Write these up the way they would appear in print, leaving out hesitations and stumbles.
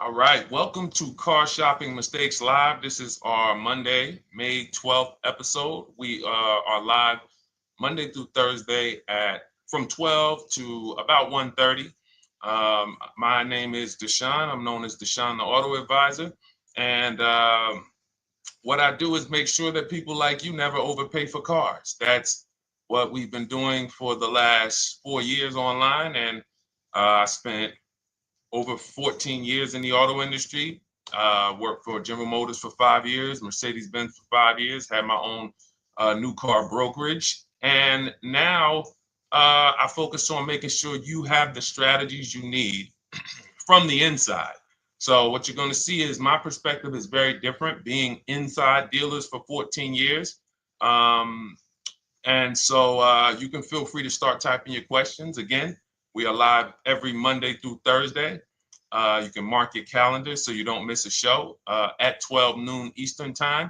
All right, welcome to Car Shopping Mistakes Live. This is our Monday, May 12th episode. We are live Monday through Thursday at from 12 to about 1:30. My name is Deshone. I'm known as Deshone the Auto Advisor. And what I do is make sure that people like you never overpay for cars. That's what we've been doing for the last 4 years online. And I spent over 14 years in the auto industry. Worked for General Motors for 5 years, Mercedes-Benz for 5 years, had my own new car brokerage. And now I focus on making sure you have the strategies you need from the inside. So what you're going to see is my perspective is very different, being inside dealers for 14 years. Um, and so you can feel free to start typing your questions. Again, we are live every Monday through Thursday. You can mark your calendar so you don't miss a show at 12 noon Eastern time.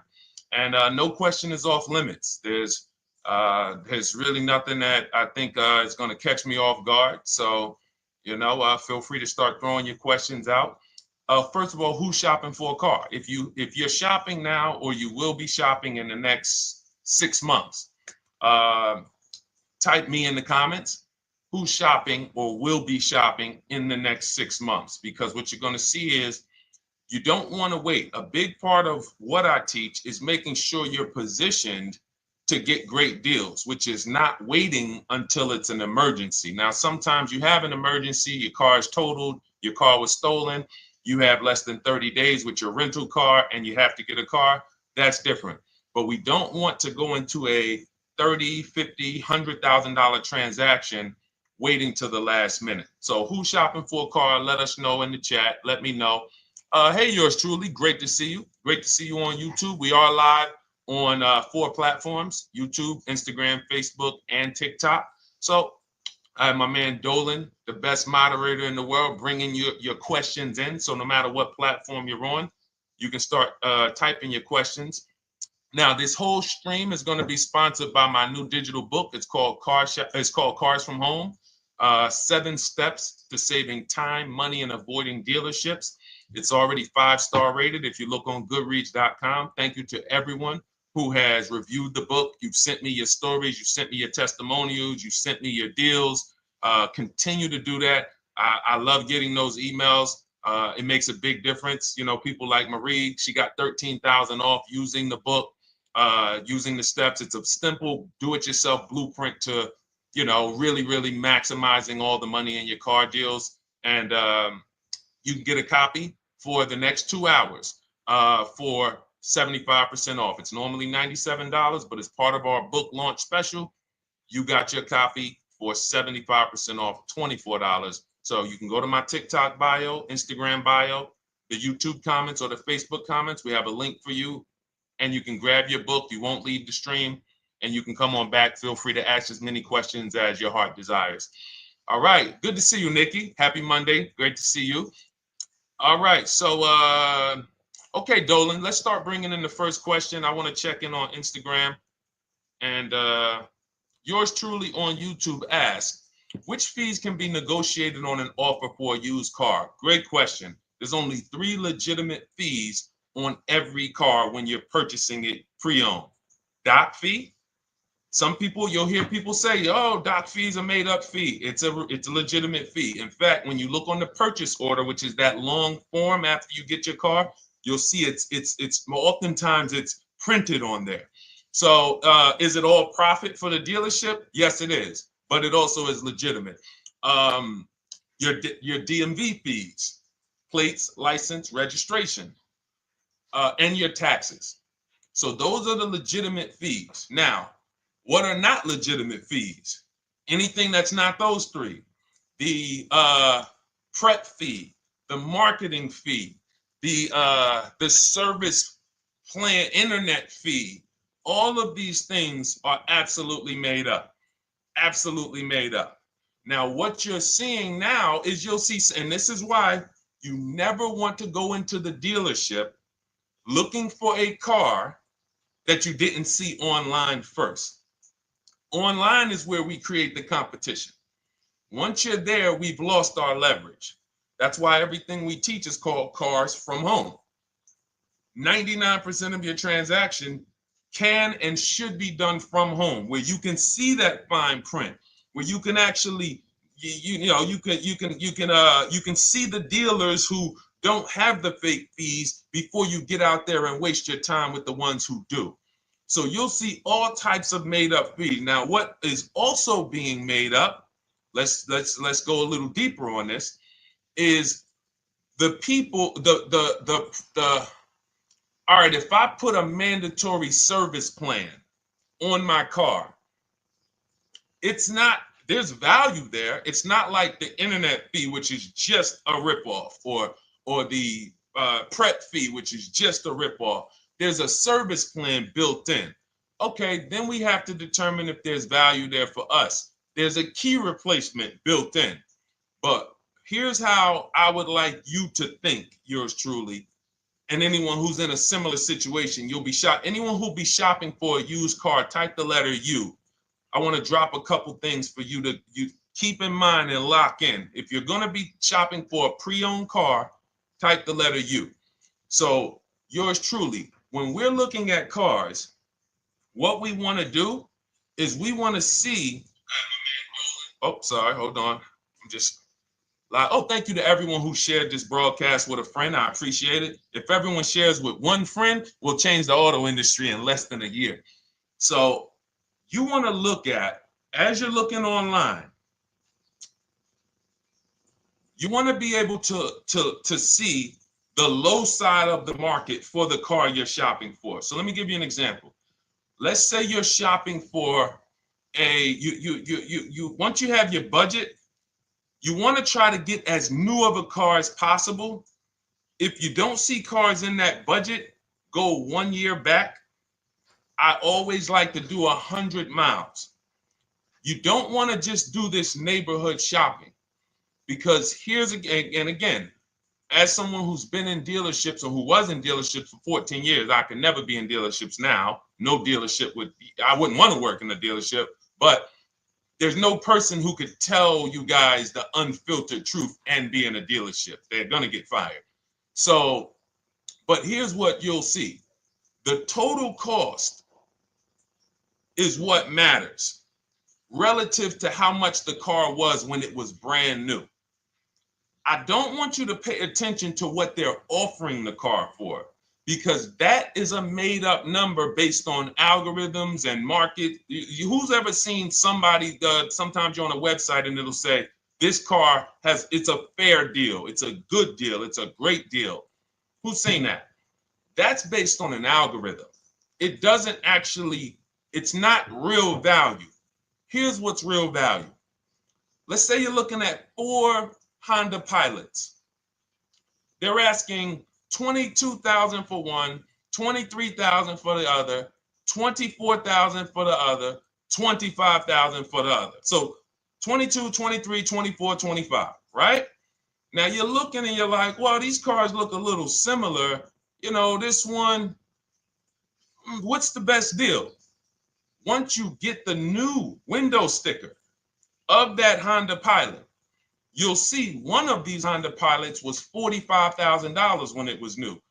And no question is off limits. There's really nothing that I think is going to catch me off guard. So, feel free to start throwing your questions out. First of all, who's shopping for a car? If you're shopping now or you will be shopping in the next 6 months, uh, type me in the comments who's shopping or will be shopping in the next 6 months, because what you're going to see is you don't want to wait. A big part of what I teach is making sure you're positioned to get great deals, which is not waiting until it's an emergency. Now, sometimes you have an emergency, your car is totaled, your car was stolen, you have less than 30 days with your rental car and you have to get a car. That's different. But we don't want to go into a 30, 50, $100,000 transaction waiting to the last minute. So who's shopping for a car? Let us know in the chat. Let me know. Hey, yours truly. Great to see you. Great to see you on YouTube. We are live on 4 platforms: YouTube, Instagram, Facebook, and TikTok. So I have my man Dolan, the best moderator in the world, bringing your questions in. So no matter what platform you're on, you can start typing your questions. Now, this whole stream is going to be sponsored by my new digital book. It's called Cars from Home: 7 Steps to Saving Time, Money, and Avoiding Dealerships. It's already 5-star rated. If you look on Goodreads.com, thank you to everyone who has reviewed the book. You've sent me your stories. You sent me your testimonials. You sent me your deals. Continue to do that. I love getting those emails. It makes a big difference. People like Marie, she got 13,000 off using the book, using the steps. It's a simple do-it-yourself blueprint to, really, really maximizing all the money in your car deals. And you can get a copy for the next 2 hours for 75% off. It's normally $97, but as part of our book launch special, you got your copy for 75% off, $24. So you can go to my TikTok bio, Instagram bio, the YouTube comments, or the Facebook comments. We have a link for you, and you can grab your book. You won't leave the stream, and you can come on back. Feel free to ask as many questions as your heart desires. All right. Good to see you, Nikki. Happy Monday. Great to see you. All right. So, okay, Dolan, let's start bringing in the first question. I want to check in on Instagram. And yours truly on YouTube asks, which fees can be negotiated on an offer for a used car? Great question. There's only 3 legitimate fees on every car when you're purchasing it pre-owned. Doc fee. Some people, you'll hear people say, "Oh, doc fees are made up fee." It's a legitimate fee. In fact, when you look on the purchase order, which is that long form after you get your car, you'll see it's oftentimes it's printed on there. So is it all profit for the dealership? Yes, it is, but it also is legitimate. Um, your DMV fees, plates, license, registration, and your taxes. So those are the legitimate fees. Now, what are not legitimate fees? Anything that's not those 3. The prep fee, the marketing fee, the service plan internet fee. All of these things are absolutely made up. Absolutely made up. Now, what you're seeing now is you'll see, and this is why you never want to go into the dealership looking for a car that you didn't see online first. Online is where we create the competition. Once you're there, we've lost our leverage. That's why everything we teach is called Cars from Home. 99% of your transaction can and should be done from home, where you can see that fine print, where you can actually you can see the dealers who don't have the fake fees before you get out there and waste your time with the ones who do. So you'll see all types of made up fees. Now, what is also being made up, let's go a little deeper on this, is the people, the all right, if I put a mandatory service plan on my car, it's not, there's value there. It's not like the internet fee, which is just a ripoff, or the prep fee, which is just a ripoff. There's a service plan built in. Okay, then we have to determine if there's value there for us. There's a key replacement built in. But here's how I would like you to think, yours truly, and anyone who's in a similar situation. You'll be shocked. Anyone who'll be shopping for a used car, type the letter U. I want to drop a couple things for you to keep in mind and lock in. If you're going to be shopping for a pre-owned car, type the letter U. So yours truly, when we're looking at cars, what we want to do is we want to see, oh, sorry, hold on. I'm just, oh, thank you to everyone who shared this broadcast with a friend. I appreciate it. If everyone shares with one friend, we'll change the auto industry in less than a year. So you want to look at, as you're looking online, you want to be able to see the low side of the market for the car you're shopping for. So let me give you an example. Let's say you're shopping for once you have your budget, you want to try to get as new of a car as possible. If you don't see cars in that budget, go 1 year back. I always like to do 100 miles. You don't want to just do this neighborhood shopping, because here's again, as someone who's been in dealerships or who was in dealerships for 14 years, I can never be in dealerships now. No dealership I wouldn't want to work in a dealership, but there's no person who could tell you guys the unfiltered truth and be in a dealership. They're going to get fired. So, but here's what you'll see. The total cost is what matters relative to how much the car was when it was brand new. I don't want you to pay attention to what they're offering the car for, because that is a made up number based on algorithms and market. Who's ever seen somebody, sometimes you're on a website and it'll say, this car it's a fair deal, it's a good deal, it's a great deal. Who's seen that? That's based on an algorithm. It doesn't actually, it's not real value. Here's what's real value. Let's say you're looking at 4 Honda Pilots. They're asking $22,000 for one, $23,000 for the other, $24,000 for the other, $25,000 for the other. So 22, 23, 24, 25, right? Now you're looking and you're like, well, these cars look a little similar. You know, this one, what's the best deal? Once you get the new window sticker of that Honda Pilot, you'll see one of these Honda Pilots was $45,000 when it was new.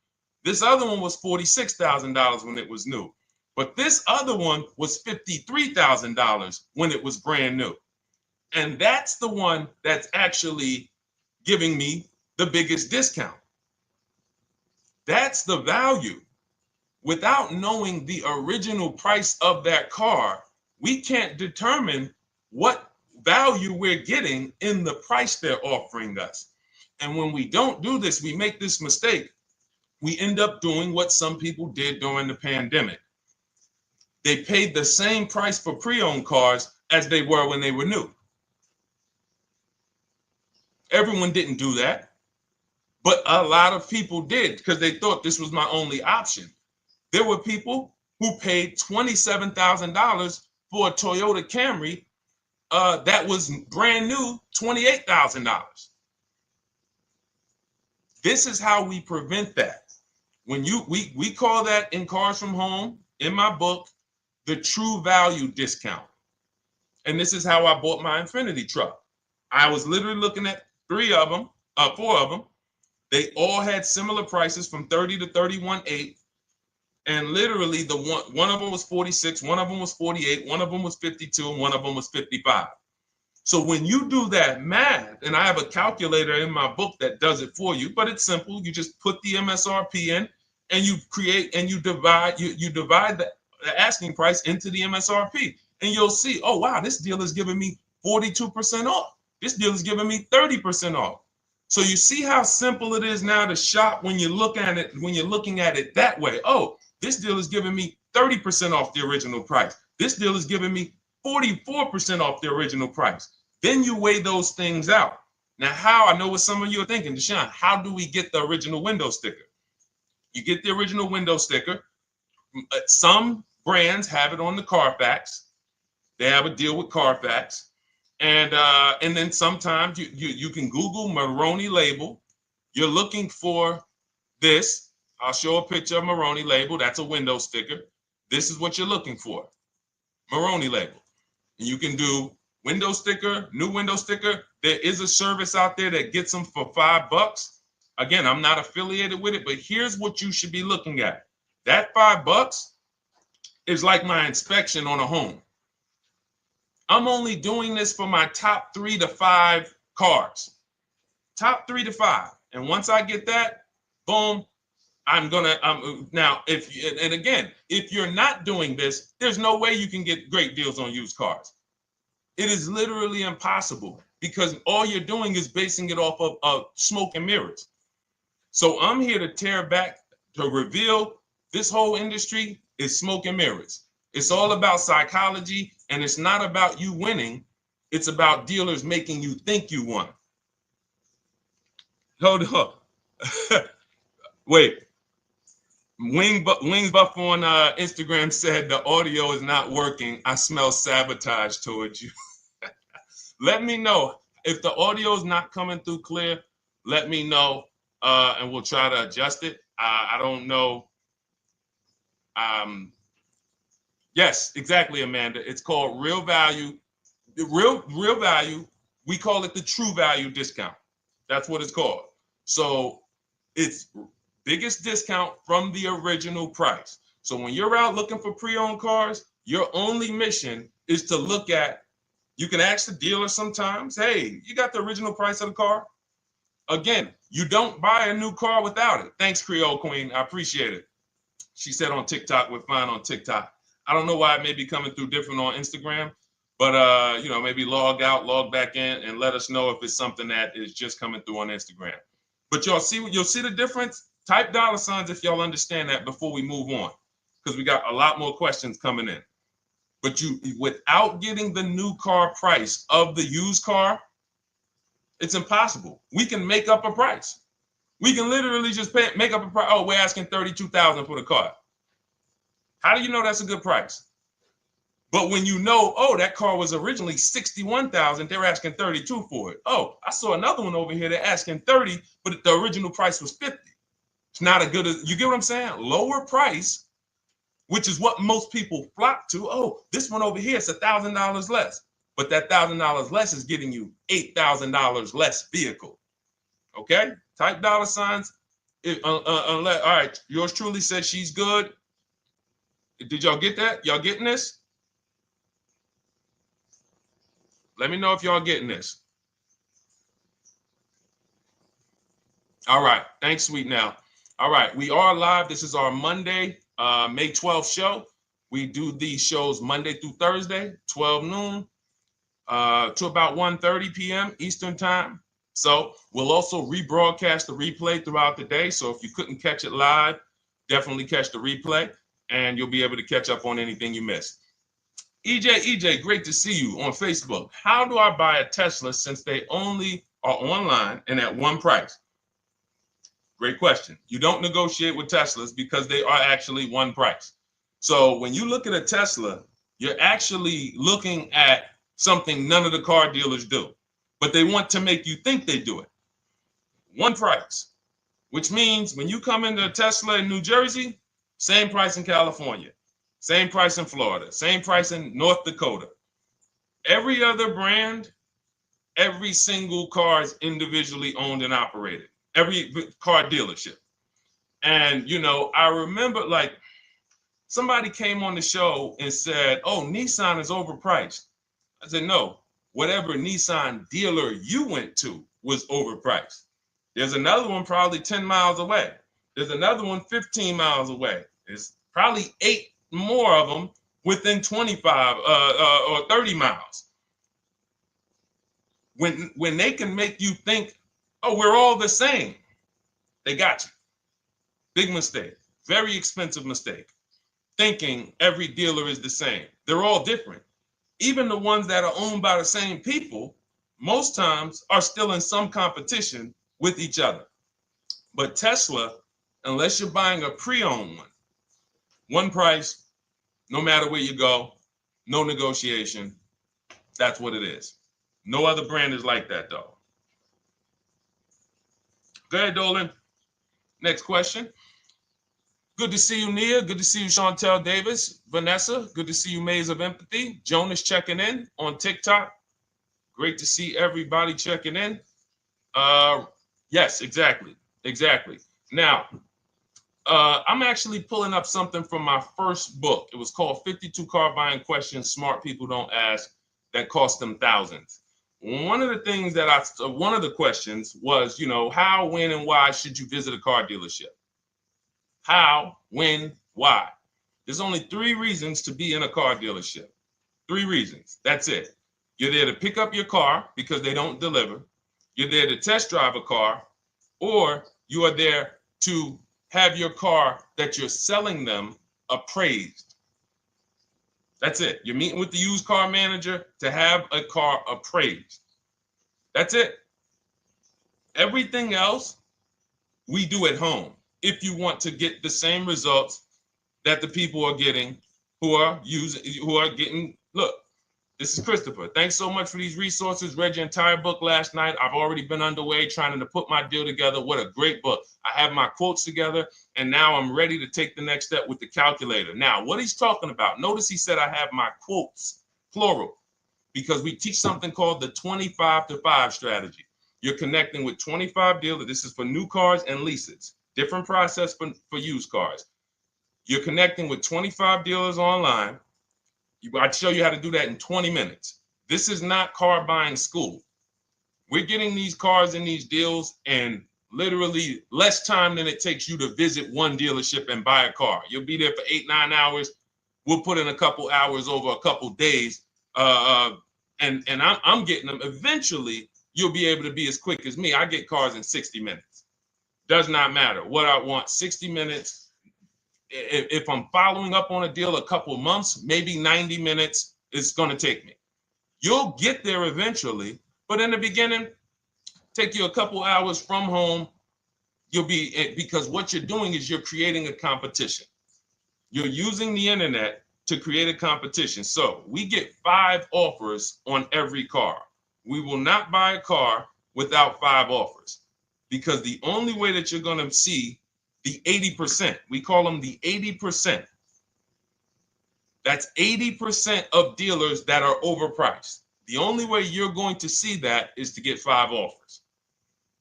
This other one was $46,000 when it was new. But this other one was $53,000 when it was brand new. And that's the one that's actually giving me the biggest discount. That's the value. Without knowing the original price of that car, we can't determine what value we're getting in the price they're offering us. And when we don't do this, we make this mistake. We end up doing what some people did during the pandemic. They paid the same price for pre-owned cars as they were when they were new. Everyone didn't do that, but a lot of people did because they thought this was my only option. There were people who paid $27,000 for a Toyota Camry that was brand new, $28,000. This is how we prevent that. When we call that in Cars from Home, in my book, the true value discount. And this is how I bought my Infiniti truck. I was literally looking at 3 of them. 4 of them. They all had similar prices from 30 to 31.8. And literally the one of them was 46, one of them was 48, one of them was 52, and one of them was 55. So when you do that math, and I have a calculator in my book that does it for you, but it's simple. You just put the MSRP in and you create and you divide the asking price into the MSRP. And you'll see, oh wow, this deal is giving me 42% off. This deal is giving me 30% off. So you see how simple it is now to shop when you look at it, when you're looking at it that way. Oh, this deal is giving me 30% off the original price. This deal is giving me 44% off the original price. Then you weigh those things out. Now, how, I know what some of you are thinking, Deshone, how do we get the original window sticker? You get the original window sticker. Some brands have it on the Carfax. They have a deal with Carfax. And then sometimes you can Google Maroney label. You're looking for this. I'll show a picture of Maroney label. That's a window sticker. This is what you're looking for. Maroney label. And you can do window sticker, new window sticker. There is a service out there that gets them for $5. Again, I'm not affiliated with it, but here's what you should be looking at. That $5 is like my inspection on a home. I'm only doing this for my top 3 to 5 cars. Top 3 to 5. And once I get that, boom, I'm gonna now if you're not doing this, there's no way you can get great deals on used cars. It is literally impossible because all you're doing is basing it off of smoke and mirrors. So I'm here to tear back, to reveal this whole industry is smoke and mirrors. It's all about psychology, and it's not about you winning. It's about dealers making you think you won. Hold up. Wait. Wings Buff on Instagram said the audio is not working. I smell sabotage towards you. Let me know if the audio is not coming through clear. Let me know, and we'll try to adjust it. I don't know. Yes, exactly, Amanda. It's called real value. Real value. We call it the true value discount. That's what it's called. So it's biggest discount from the original price. So when you're out looking for pre-owned cars, your only mission is to look at, you can ask the dealer sometimes, hey, you got the original price of the car? Again, you don't buy a new car without it. Thanks, Creole Queen. I appreciate it. She said on TikTok, we're fine on TikTok. I don't know why it may be coming through different on Instagram, but maybe log out, log back in, and let us know if it's something that is just coming through on Instagram. But you'll see the difference. Type $ if y'all understand that before we move on, because we got a lot more questions coming in. But without getting the new car price of the used car, it's impossible. We can make up a price. We can literally just make up a price. Oh, we're asking $32,000 for the car. How do you know that's a good price? But when you know, oh, that car was originally $61,000, they're asking $32,000 for it. Oh, I saw another one over here. They're asking $30,000, but the original price was $50,000. It's not a good, you get what I'm saying? Lower price, which is what most people flock to. Oh, this one over here is $1,000 less. But that $1,000 less is getting you $8,000 less vehicle. Okay? Type $. All right, yours truly said she's good. Did y'all get that? Y'all getting this? Let me know if y'all getting this. All right. Thanks, Sweet Now. All right. We are live. This is our Monday, May 12th show. We do these shows Monday through Thursday, 12 noon to about 1:30 p.m. Eastern time. So we'll also rebroadcast the replay throughout the day. So if you couldn't catch it live, definitely catch the replay, and you'll be able to catch up on anything you missed. EJ, great to see you on Facebook. How do I buy a Tesla since they only are online and at one price? Great question. You don't negotiate with Teslas because they are actually one price. So when you look at a Tesla, you're actually looking at something none of the car dealers do, but they want to make you think they do it. One price, which means when you come into a Tesla in New Jersey, same price in California. Same price in Florida, same price in North Dakota. Every other brand Every single car is individually owned and operated. Every car dealership. And, you know, I remember like somebody came on the show and said, oh, Nissan is overpriced. I said, no, whatever Nissan dealer you went to was overpriced. There's another one probably 10 miles away. There's another one 15 miles away. There's probably 8 more of them within 25 or 30 miles. When they can make you think, oh, we're all the same, they got you. Big mistake. Very expensive mistake. Thinking every dealer is the same. They're all different. Even the ones that are owned by the same people, most times are still in some competition with each other. But Tesla, unless you're buying a pre-owned one price, no matter where you go, no negotiation. That's what it is. No other brand is like that, though. Go ahead, Dolan. Next question. Good to see you, Nia. Good to see you, Chantel Davis. Vanessa, good to see you, Maze of Empathy. Jonas checking in on TikTok. Great to see everybody checking in. Yes, exactly. Now, I'm actually pulling up something from my first book. It was called 52 Car Buying Questions Smart People Don't Ask that cost them thousands. One of the things one of the questions was, you know, how, when, and why should you visit a car dealership? How, when, why? There's only 3 reasons to be in a car dealership. 3 reasons. That's it. You're there to pick up your car because they don't deliver. You're there to test drive a car, or you are there to have your car that you're selling them appraised. That's it. You're meeting with the used car manager to have a car appraised. That's it. Everything else we do at home if you want to get the same results that the people are getting who are getting. Look, this is Christopher. Thanks so much for these resources. Read your entire book last night. I've already been underway trying to put my deal together. What a great book. I have my quotes together, and now I'm ready to take the next step with the calculator. Now, what he's talking about, notice he said I have my quotes, plural, because we teach something called the 25 to 5 strategy. You're connecting with 25 dealers. This is for new cars and leases. Different process for used cars. You're connecting with 25 dealers online. I'd show you how to do that in 20 minutes. This is not car buying school. We're getting these cars and these deals in literally less time than it takes you to visit one dealership and buy a car. You'll be there for 8-9 hours. We'll put in a couple hours over a couple days. And I'm getting them. Eventually, you'll be able to be as quick as me. I get cars in 60 minutes. Does not matter what I want. 60 minutes. If I'm following up on a deal a couple months, maybe 90 minutes is going to take me. You'll get there eventually, but in the beginning, take you a couple hours from home. Because what you're doing is you're creating a competition. You're using the internet to create a competition. So we get 5 offers on every car. We will not buy a car without 5 offers, because the only way that you're going to see the 80%, we call them the 80%. That's 80% of dealers that are overpriced. The only way you're going to see that is to get 5 offers.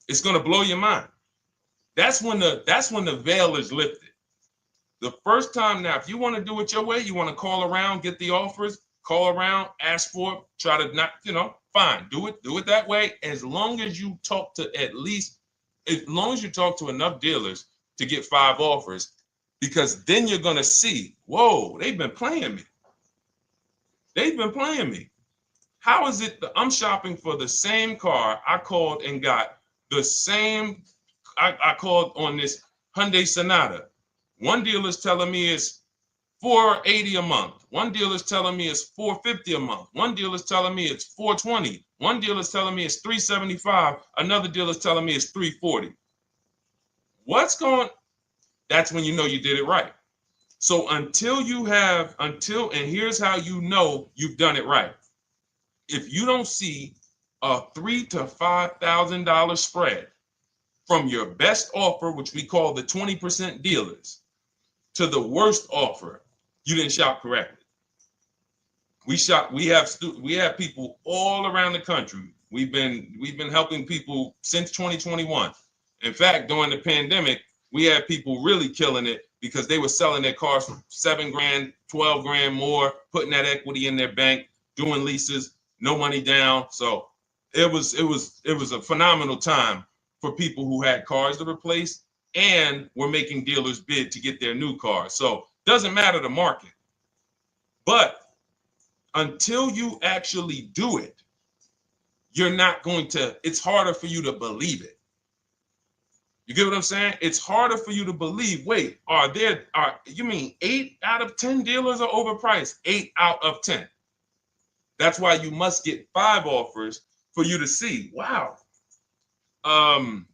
It's going to blow your mind. That's when the veil is lifted. The first time, now, if you want to do it your way, you want to call around, get the offers, call around, ask for it, try to not, fine, do it that way. As long as you talk to enough dealers to get 5 offers, because then you're going to see, whoa, they've been playing me. How is it that I'm shopping for the same car? I called and got the same. I called on this Hyundai Sonata. One dealer's telling me it's $480 a month. One dealer's telling me it's $450 a month. One dealer's telling me it's $420. One dealer's telling me it's $375. Another dealer's telling me it's $340. That's when you know you did it right. So and here's how you know you've done it right. If you don't see a $3,000 to $5,000 spread from your best offer, which we call the 20% dealers, to the worst offer, you didn't shop correctly. We have people all around the country. We've been helping people since 2021. In fact, during the pandemic, we had people really killing it because they were selling their cars for 7 grand, 12 grand more, putting that equity in their bank, doing leases, no money down. So it was a phenomenal time for people who had cars to replace and were making dealers bid to get their new cars. So doesn't matter the market. But until you actually do it, you're not going to, it's harder for you to believe it. You get what I'm saying? It's harder for you to believe, wait, you mean 8 out of 10 dealers are overpriced? 8 out of 10. That's why you must get 5 offers for you to see, wow. My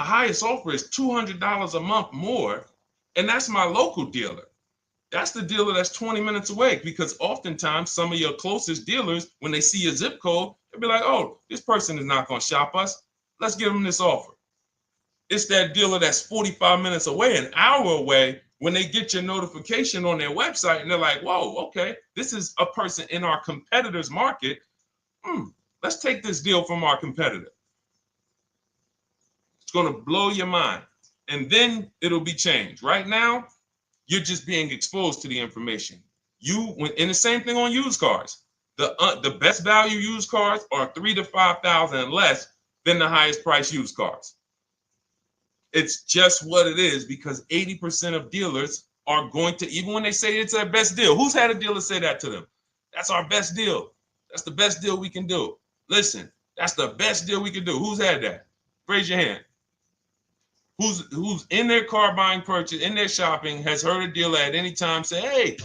highest offer is $200 a month more, and that's my local dealer. That's the dealer that's 20 minutes away, because oftentimes some of your closest dealers, when they see your zip code, they'll be like, oh, this person is not going to shop us. Let's give them this offer. It's that dealer that's 45 minutes away, an hour away, when they get your notification on their website and they're like, whoa, okay, this is a person in our competitor's market. Let's take this deal from our competitor. It's going to blow your mind. And then it'll be changed. Right now, you're just being exposed to the information. And the same thing on used cars. The best value used cars are $3,000 to $5,000 less than the highest price used cars. It's just what it is, because 80% of dealers are going to, even when they say it's their best deal. Who's had a dealer say that to them? That's our best deal. That's the best deal we can do. Listen, that's the best deal we can do. Who's had that? Raise your hand. Who's in their car buying purchase, in their shopping, has heard a dealer at any time say, hey,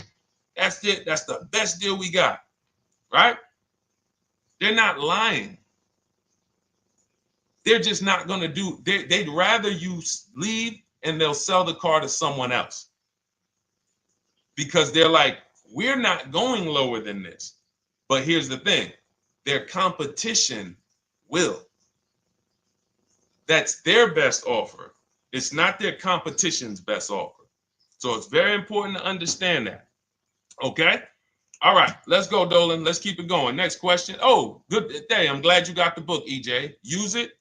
that's it. That's the best deal we got, right? They're not lying. They're just not going to do, they'd rather you leave and they'll sell the car to someone else, because they're like, we're not going lower than this. But here's the thing, their competition will. That's their best offer. It's not their competition's best offer. So it's very important to understand that. Okay? All right, let's go, Dolan. Let's keep it going. Next question. Oh, good day. I'm glad you got the book, EJ. Use it.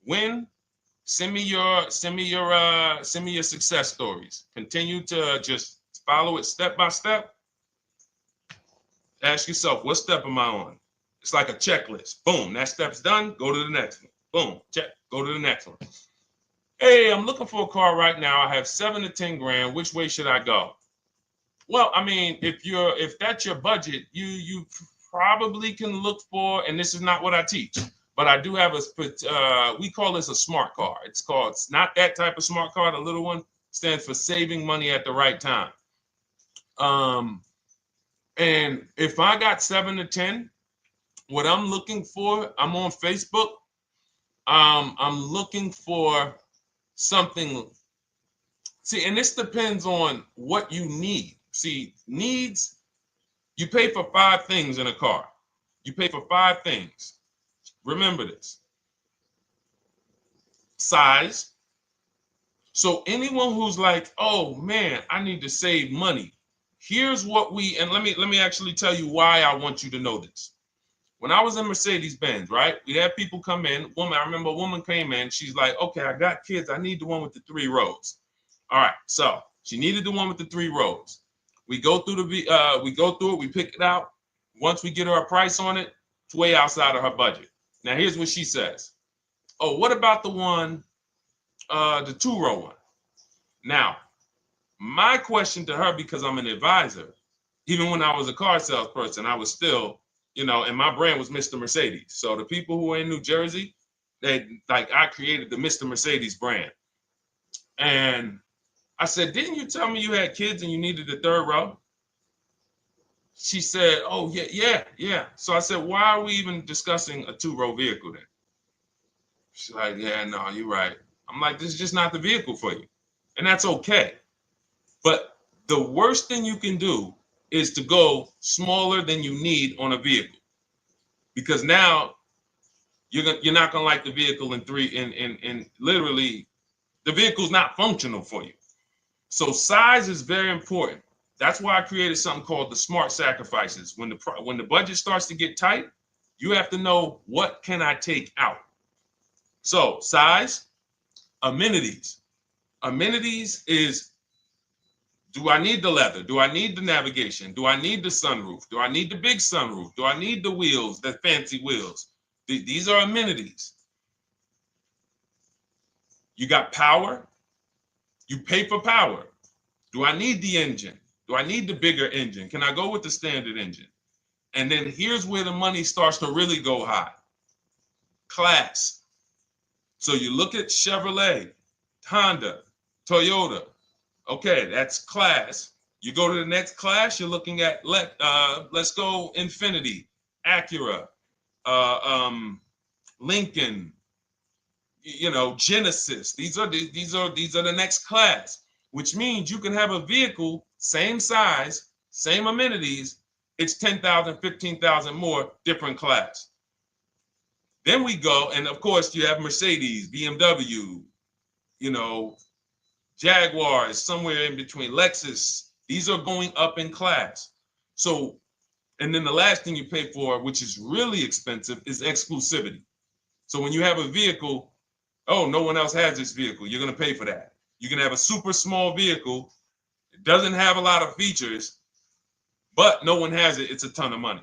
Win. Send me your success stories. Continue to just follow it step by step. Ask yourself, what step am I on? It's like a checklist. Boom, that step's done. Go to the next one. Boom, check. Go to the next one. Hey, I'm looking for a car right now. I have 7 to 10 grand. Which way should I go? Well, I mean, if that's your budget, you probably can look for, and this is not what I teach, but I do have we call this a smart car. It's not that type of smart car. The little one stands for saving money at the right time. And if I got 7 to 10, what I'm looking for, I'm on Facebook. I'm looking for something. See, and this depends on what you need. See, needs, you pay for 5 things in a car. You pay for 5 things. Remember this. Size. So anyone who's like, oh man, I need to save money. Here's what and let me actually tell you why I want you to know this. When I was in Mercedes-Benz, right? We had people come in. I remember a woman came in. She's like, okay, I got kids. I need the one with the 3 rows. All right. So she needed the one with the 3 rows. We go through it. We pick it out. Once we get her a price on it, it's way outside of her budget. Now, here's what she says. Oh, what about the one, the 2-row one? Now, my question to her, because I'm an advisor, even when I was a car salesperson, I was still, and my brand was Mr. Mercedes. So the people who are in New Jersey, I created the Mr. Mercedes brand. And I said, didn't you tell me you had kids and you needed the 3rd row? She said, oh, yeah. So I said, why are we even discussing a 2-row vehicle then? She's like, yeah, no, you're right. I'm like, this is just not the vehicle for you. And that's okay. But the worst thing you can do is to go smaller than you need on a vehicle, because now you're not gonna like the vehicle in literally the vehicle's not functional for you. So size is very important. That's why I created something called the smart sacrifices. When the budget starts to get tight, You have to know, what can I take out? So size, amenities. Amenities is, do I need the leather? Do I need the navigation? Do I need the sunroof? Do I need the big sunroof? Do I need the wheels, the fancy wheels? These are amenities. You got power. You pay for power. Do I need the engine? Do I need the bigger engine? Can I go with the standard engine? And then here's where the money starts to really go high. Class. So you look at Chevrolet, Honda, Toyota. Okay, that's class. You go to the next class, you're looking at, let's go Infiniti, Acura, Lincoln, Genesis. These are the next class, which means you can have a vehicle, same size, same amenities. It's 10,000, 15,000 more, different class. Then we go, and of course you have Mercedes, BMW, Jaguars, somewhere in between, Lexus. These are going up in class. So, and then the last thing you pay for, which is really expensive, is exclusivity. So when you have a vehicle, oh, no one else has this vehicle, you're going to pay for that. You can have a super small vehicle, it doesn't have a lot of features, but no one has it, it's a ton of money.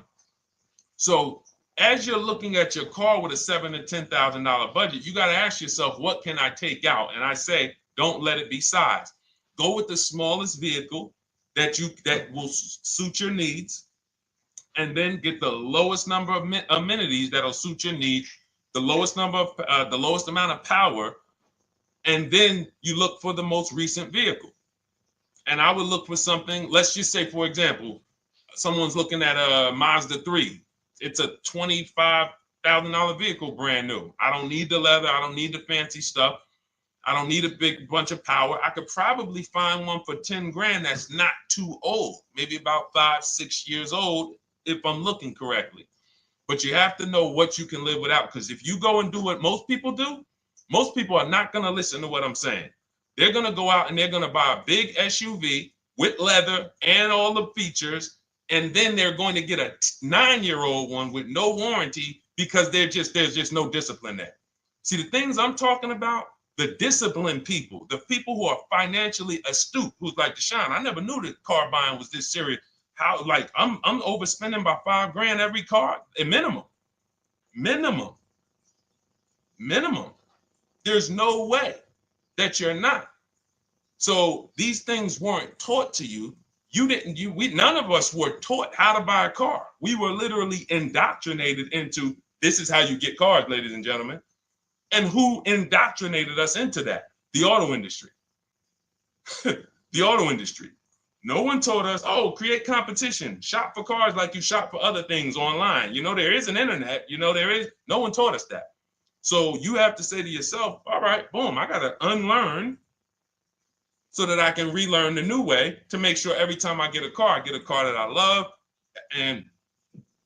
So as you're looking at your car with a $7,000 to $10,000 budget, you got to ask yourself, what can I take out? And I say, don't let it be size. Go with the smallest vehicle that will suit your needs, and then get the lowest number of amenities that'll suit your needs, the lowest amount of power, and then you look for the most recent vehicle. And I would look for something, let's just say, for example, someone's looking at a Mazda 3. It's a $25,000 vehicle, brand new. I don't need the leather. I don't need the fancy stuff. I don't need a big bunch of power. I could probably find one for 10 grand that's not too old, maybe about 5-6 years old, if I'm looking correctly. But you have to know what you can live without, because if you go and do what most people do, most people are not going to listen to what I'm saying. They're going to go out and they're going to buy a big SUV with leather and all the features, and then they're going to get a 9-year-old one with no warranty because there's just no discipline there. See, the things I'm talking about, the disciplined people, the people who are financially astute, who's like, Deshone, I never knew that car buying was this serious. How, like, I'm overspending by $5 grand every car, a minimum. There's no way that you're not. So these things weren't taught to you. None of us were taught how to buy a car. We were literally indoctrinated into, this is how you get cars, ladies and gentlemen. And who indoctrinated us into that? The auto industry. The auto industry. No one told us, oh, create competition, shop for cars like you shop for other things online. There is an internet, no one taught us that. So you have to say to yourself, all right, boom, I got to unlearn so that I can relearn the new way to make sure every time I get a car that I love and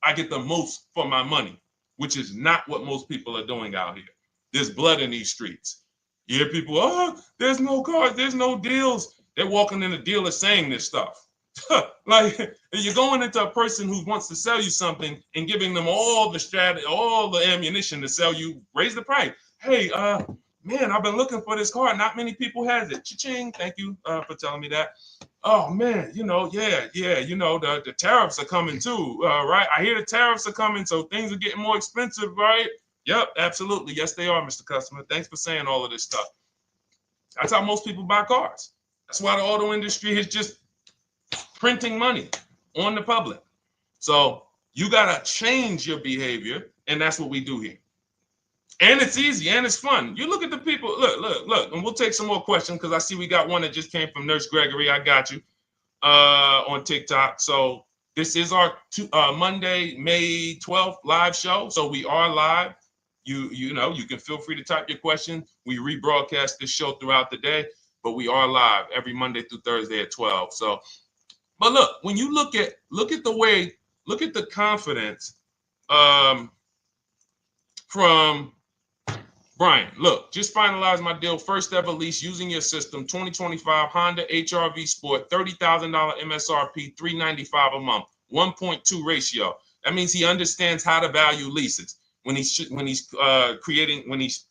I get the most for my money, which is not what most people are doing out here. There's blood in these streets. You hear people, oh, there's no cars, there's no deals. They're walking in the dealer saying this stuff. Like, you're going into a person who wants to sell you something and giving them all the strategy, all the ammunition to sell you, raise the price. Hey, man, I've been looking for this car. Not many people has it. Cha-ching. Thank you for telling me that. Oh man, the tariffs are coming too, right? I hear the tariffs are coming, so things are getting more expensive, right? Yep, absolutely. Yes, they are, Mr. Customer. Thanks for saying all of this stuff. That's how most people buy cars. That's why the auto industry is just printing money on the public. So you got to change your behavior, and that's what we do here. And it's easy and it's fun. You look at the people, look, and we'll take some more questions because I see we got one that just came from Nurse Gregory. I got you on TikTok. So this is our Monday, May 12th live show. So we are live. You can feel free to type your question. We rebroadcast this show throughout the day, but we are live every Monday through Thursday at 12. So, but look, when you look at the confidence from Brian, look, just finalized my deal. First ever lease using your system, 2025 Honda HR-V Sport, $30,000 MSRP, $395 a month, 1.2 ratio. That means he understands how to value leases when he's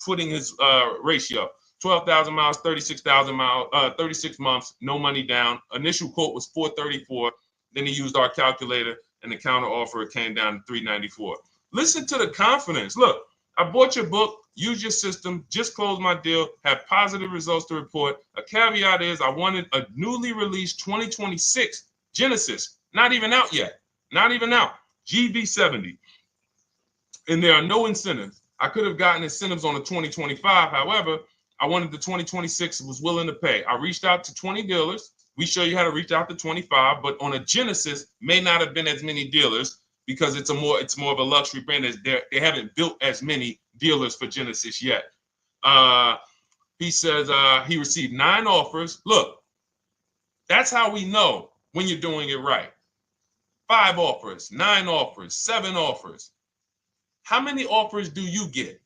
putting his ratio. 12,000 miles, 36,000 miles, 36 months, no money down. Initial quote was 434. Then he used our calculator, and the counter offer it came down to 394. Listen to the confidence. Look, I bought your book, use your system, just closed my deal, have positive results to report. A caveat is I wanted a newly released 2026 Genesis, not even out yet, not even out, GV70. And there are no incentives. I could have gotten incentives on the 2025. However, I wanted the 2026, was willing to pay. I reached out to 20 dealers. We show you how to reach out to 25, but on a Genesis, may not have been as many dealers because it's more of a luxury brand. As they haven't built as many dealers for Genesis yet. He says he received 9 offers. Look, that's how we know when you're doing it right. 5 offers, 9 offers, 7 offers. How many offers do you get?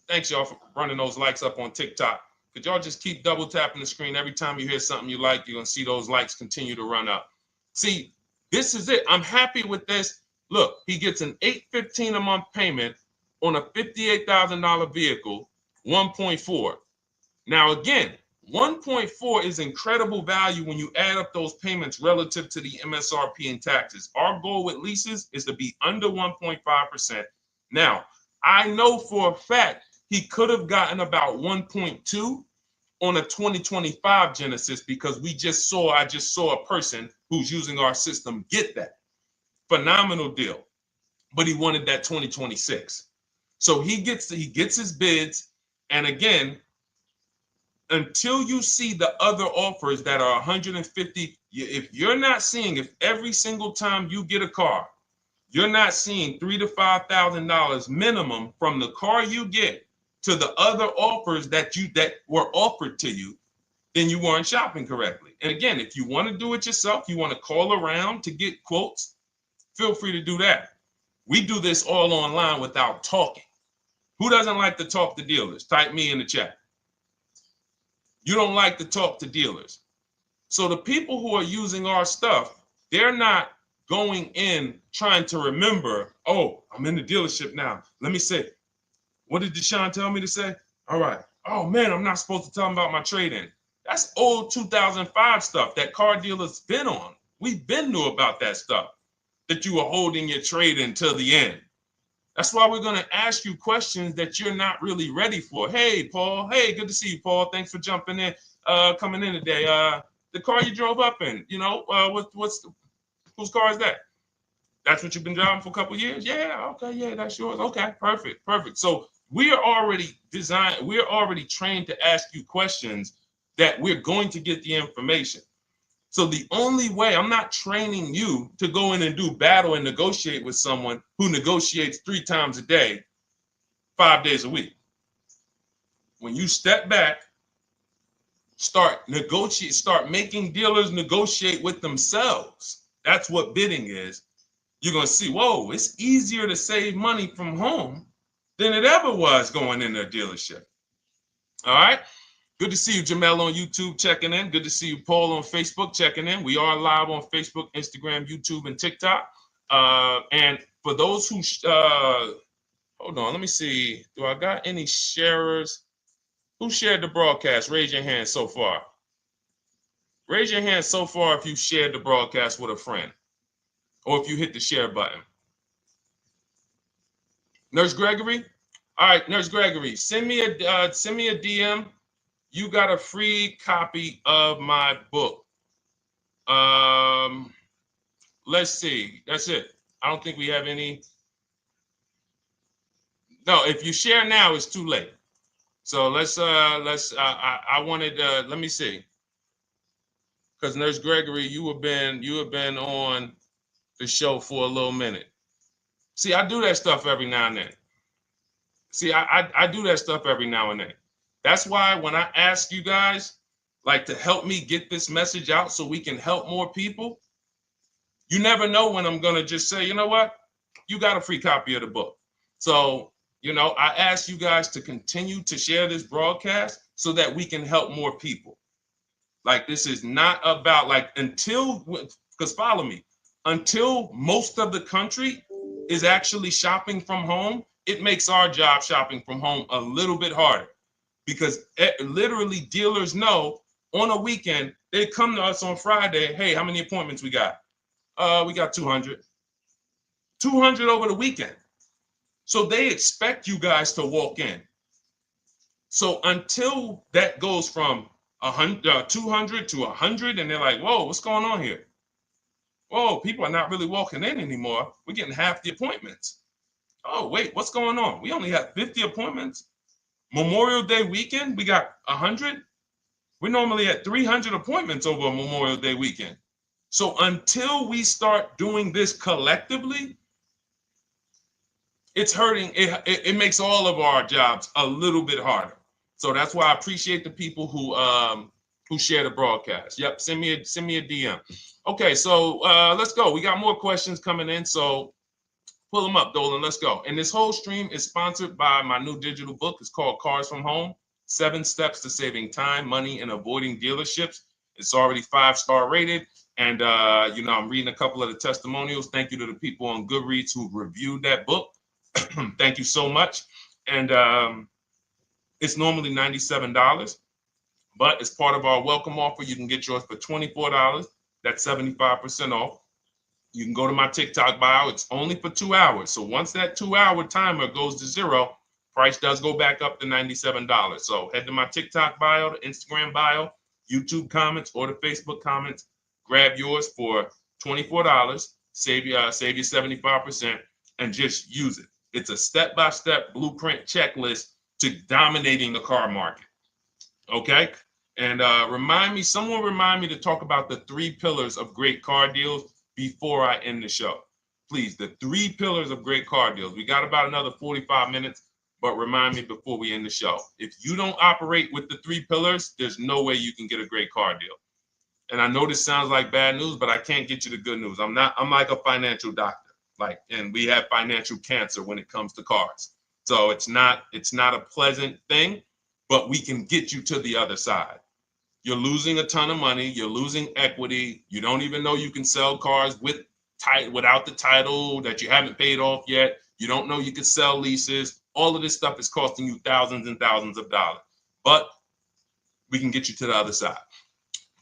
Thanks, y'all, for running those likes up on TikTok. Could y'all just keep double tapping the screen every time you hear something you like? You're going to see those likes continue to run up. See, this is it. I'm happy with this. Look, he gets an $815 a month payment on a $58,000 vehicle, 1.4. Now, again, 1.4 is incredible value when you add up those payments relative to the MSRP and taxes. Our goal with leases is to be under 1.5%. Now, I know for a fact he could have gotten about 1.2 on a 2025 Genesis because I just saw a person who's using our system get that. Phenomenal deal. But he wanted that 2026. So he gets his bids. And again, until you see the other offers that are 150, if every single time you get a car, you're not seeing $3,000 to $5,000 minimum from the car you get to the other offers that were offered to you, then you weren't shopping correctly. And again, if you want to do it yourself, you want to call around to get quotes, feel free to do that. We do this all online without talking. Who doesn't like to talk to dealers? Type me in the chat. You don't like to talk to dealers. So the people who are using our stuff, they're not going in trying to remember, oh, I'm in the dealership now. Let me say, what did Deshone tell me to say? All right. Oh, man, I'm not supposed to tell them about my trade-in. That's old 2005 stuff that car dealers been on. We've been knew about that stuff, that you were holding your trade-in till the end. That's why we're going to ask you questions that you're not really ready for. Hey, Paul. Hey, good to see you, Paul. Thanks for jumping in, coming in today. The car you drove up in, whose car is that? That's what you've been driving for a couple of years? Yeah, okay, yeah, that's yours. Okay, perfect. So we are already trained to ask you questions that we're going to get the information. So the only way, I'm not training you to go in and do battle and negotiate with someone who negotiates 3 times a day, 5 days a week. When you step back, start making dealers negotiate with themselves. That's what bidding is. You're going to see, whoa, it's easier to save money from home than it ever was going in a dealership. All right. Good to see you, Jamel, on YouTube checking in. Good to see you, Paul, on Facebook checking in. We are live on Facebook, Instagram, YouTube, and TikTok. And for those who, hold on, let me see. Do I got any sharers? Who shared the broadcast? Raise your hand so far. Raise your hand so far if you shared the broadcast with a friend or if you hit the share button. Nurse Gregory? All right, Nurse Gregory, send me a DM. You got a free copy of my book. Let's see. That's it. I don't think we have any. No, if you share now, it's too late. So I wanted let me see. Because Nurse Gregory, you have been on the show for a little minute. See, I do that stuff every now and then. I do that stuff every now and then. That's why when I ask you guys, like, to help me get this message out so we can help more people, you never know when I'm going to just say, you know what? You got a free copy of the book. So, I ask you guys to continue to share this broadcast so that we can help more people. Like, this is not about, because follow me. until most of the country is actually shopping from home, it makes our job shopping from home a little bit harder, because literally dealers know on a weekend, they come to us on Friday, hey, how many appointments we got? We got 200. 200 over the weekend. So they expect you guys to walk in. So until that goes from 200 to 100, and they're like, whoa, what's going on here? Whoa, people are not really walking in anymore. We're getting half the appointments. Oh, wait, what's going on? We only have 50 appointments. Memorial Day weekend, we got 100. We're normally at 300 appointments over Memorial Day weekend. So until we start doing this collectively, it's hurting. It makes all of our jobs a little bit harder. So that's why I appreciate the people who share the broadcast. Yep, send me a DM. Okay, so let's go. We got more questions coming in, so pull them up, Dolan. Let's go. And this whole stream is sponsored by my new digital book. It's called Cars from Home: 7 Steps to Saving Time, Money, and Avoiding Dealerships. It's already 5-star rated. And, I'm reading a couple of the testimonials. Thank you to the people on Goodreads who reviewed that book. Thank you so much. And it's normally $97, but as part of our welcome offer, you can get yours for $24. That's 75% off. You can go to my TikTok bio. It's only for 2 hours. So once that 2-hour timer goes to zero, price does go back up to $97. So head to my TikTok bio, the Instagram bio, YouTube comments, or the Facebook comments. Grab yours for $24. Save you 75%, and just use it. It's a step-by-step blueprint checklist to dominating the car market. Okay? And someone remind me to talk about the 3 pillars of great car deals before I end the show. Please, the 3 pillars of great car deals. We got about another 45 minutes, but remind me before we end the show. If you don't operate with the 3 pillars, there's no way you can get a great car deal. And I know this sounds like bad news, but I can't get you the good news. I'm like a financial doctor. And we have financial cancer when it comes to cars. So it's not a pleasant thing, but we can get you to the other side. You're losing a ton of money. You're losing equity. You don't even know you can sell cars without the title that you haven't paid off yet. You don't know you can sell leases. All of this stuff is costing you thousands and thousands of dollars, but we can get you to the other side.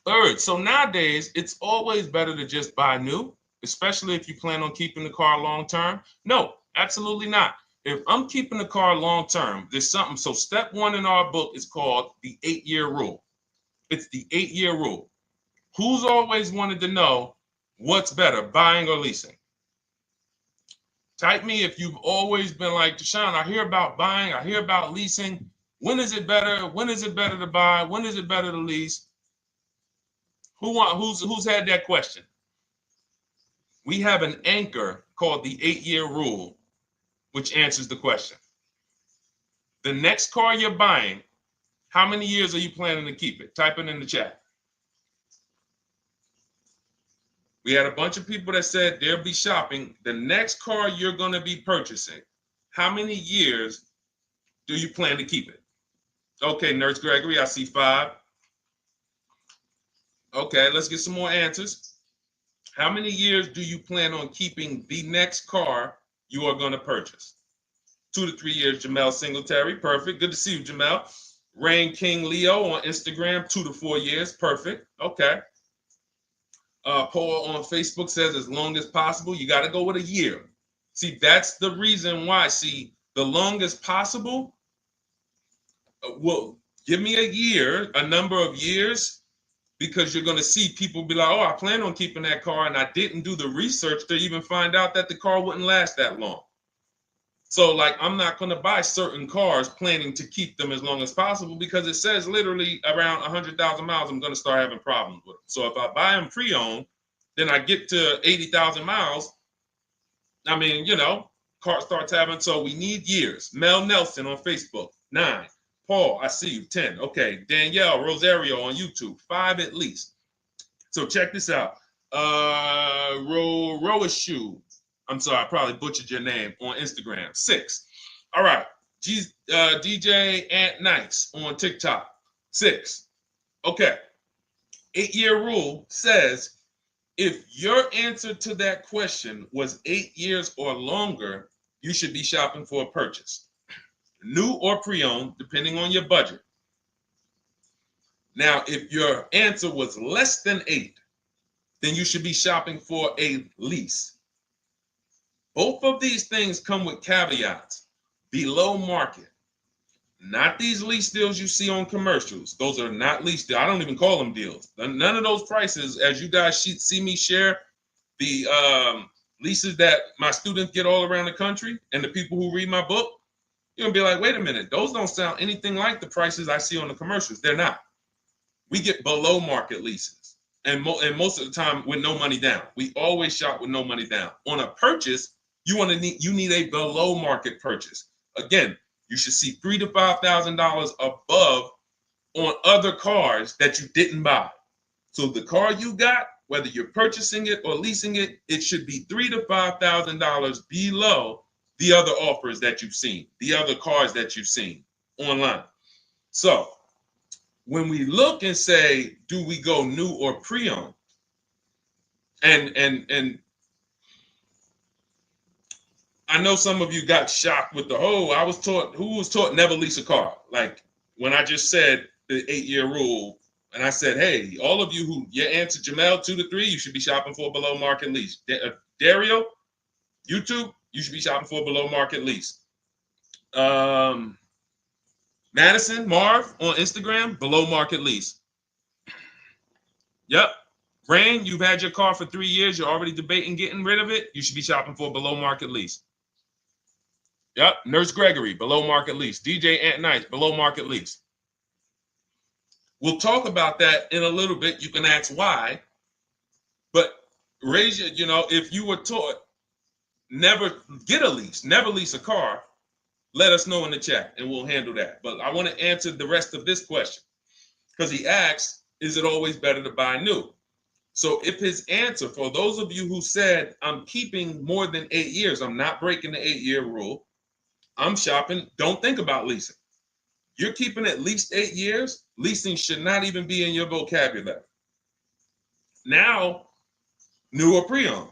Third, so nowadays, it's always better to just buy new, especially if you plan on keeping the car long term. No, absolutely not. If I'm keeping the car long term, there's something. So step 1 in our book is called the 8-year rule. It's the 8-year rule. Who's always wanted to know what's better, buying or leasing? Type me if you've always been like, Deshone, I hear about buying, I hear about leasing. When is it better? When is it better to buy? When is it better to lease? Who's had that question? We have an anchor called the 8-year rule, which answers the question. The next car you're buying, how many years are you planning to keep it? Type it in the chat. We had a bunch of people that said they'll be shopping. The next car you're going to be purchasing, how many years do you plan to keep it? Okay, Nurse Gregory, I see 5. Okay, let's get some more answers. How many years do you plan on keeping the next car you are going to purchase? 2 to 3 years, Jamel Singletary. Perfect. Good to see you, Jamel. Rain King Leo on Instagram, 2 to 4 years. Perfect. Okay. Paul on Facebook says as long as possible. You got to go with a year. See, that's the reason why. See, the longest possible, well, give me a year, a number of years, because you're going to see people be like, oh, I plan on keeping that car, and I didn't do the research to even find out that the car wouldn't last that long. So, I'm not going to buy certain cars planning to keep them as long as possible, because it says literally around 100,000 miles, I'm going to start having problems with them. So if I buy them pre-owned, then I get to 80,000 miles. I mean, car starts having, so we need years. Mel Nelson on Facebook, 9. Paul, I see you, 10. Okay, Danielle Rosario on YouTube, 5 at least. So check this out. Roashu, I'm sorry, I probably butchered your name, on Instagram, 6. All right, DJ Ant Nice on TikTok, 6. Okay, 8-year rule says If your answer to that question was 8 years or longer, you should be shopping for a purchase, new or pre-owned, depending on your budget. Now, if your answer was less than 8, then you should be shopping for a lease. Both of these things come with caveats. Below market. Not these lease deals you see on commercials. Those are not lease deals. I don't even call them deals. None of those prices, as you guys see me share the leases that my students get all around the country and the people who read my book, you're going to be like, wait a minute. Those don't sound anything like the prices I see on the commercials. They're not. We get below market leases. And most of the time with no money down. We always shop with no money down. On a purchase, you need a below market purchase. Again, you should see $3,000 to $5,000 above on other cars that you didn't buy. So the car you got, whether you're purchasing it or leasing it, it should be $3,000 to $5,000 below the other offers that you've seen, the other cars that you've seen online. So when we look and say, do we go new or pre-owned? And I know some of you got shocked with who was taught never lease a car. Like when I just said the 8-year rule, and I said, hey, all of you who your answer Jamel 2 to 3, you should be shopping for a below market lease. Dario, YouTube, you should be shopping for a below market lease. Madison, Marv on Instagram, below market lease. Yep. Rain, you've had your car for 3 years. You're already debating getting rid of it. You should be shopping for a below market lease. Yep. Nurse Gregory, below market lease. DJ Ant Nice, below market lease. We'll talk about that in a little bit. You can ask why. But raise your, if you were taught never get a lease, never lease a car, let us know in the chat and we'll handle that. But I want to answer the rest of this question because he asks, is it always better to buy new? So if his answer, for those of you who said, I'm keeping more than 8 years, I'm not breaking the 8-year rule, I'm shopping, don't think about leasing. You're keeping at least 8 years, leasing should not even be in your vocabulary. Now, new or pre-owned.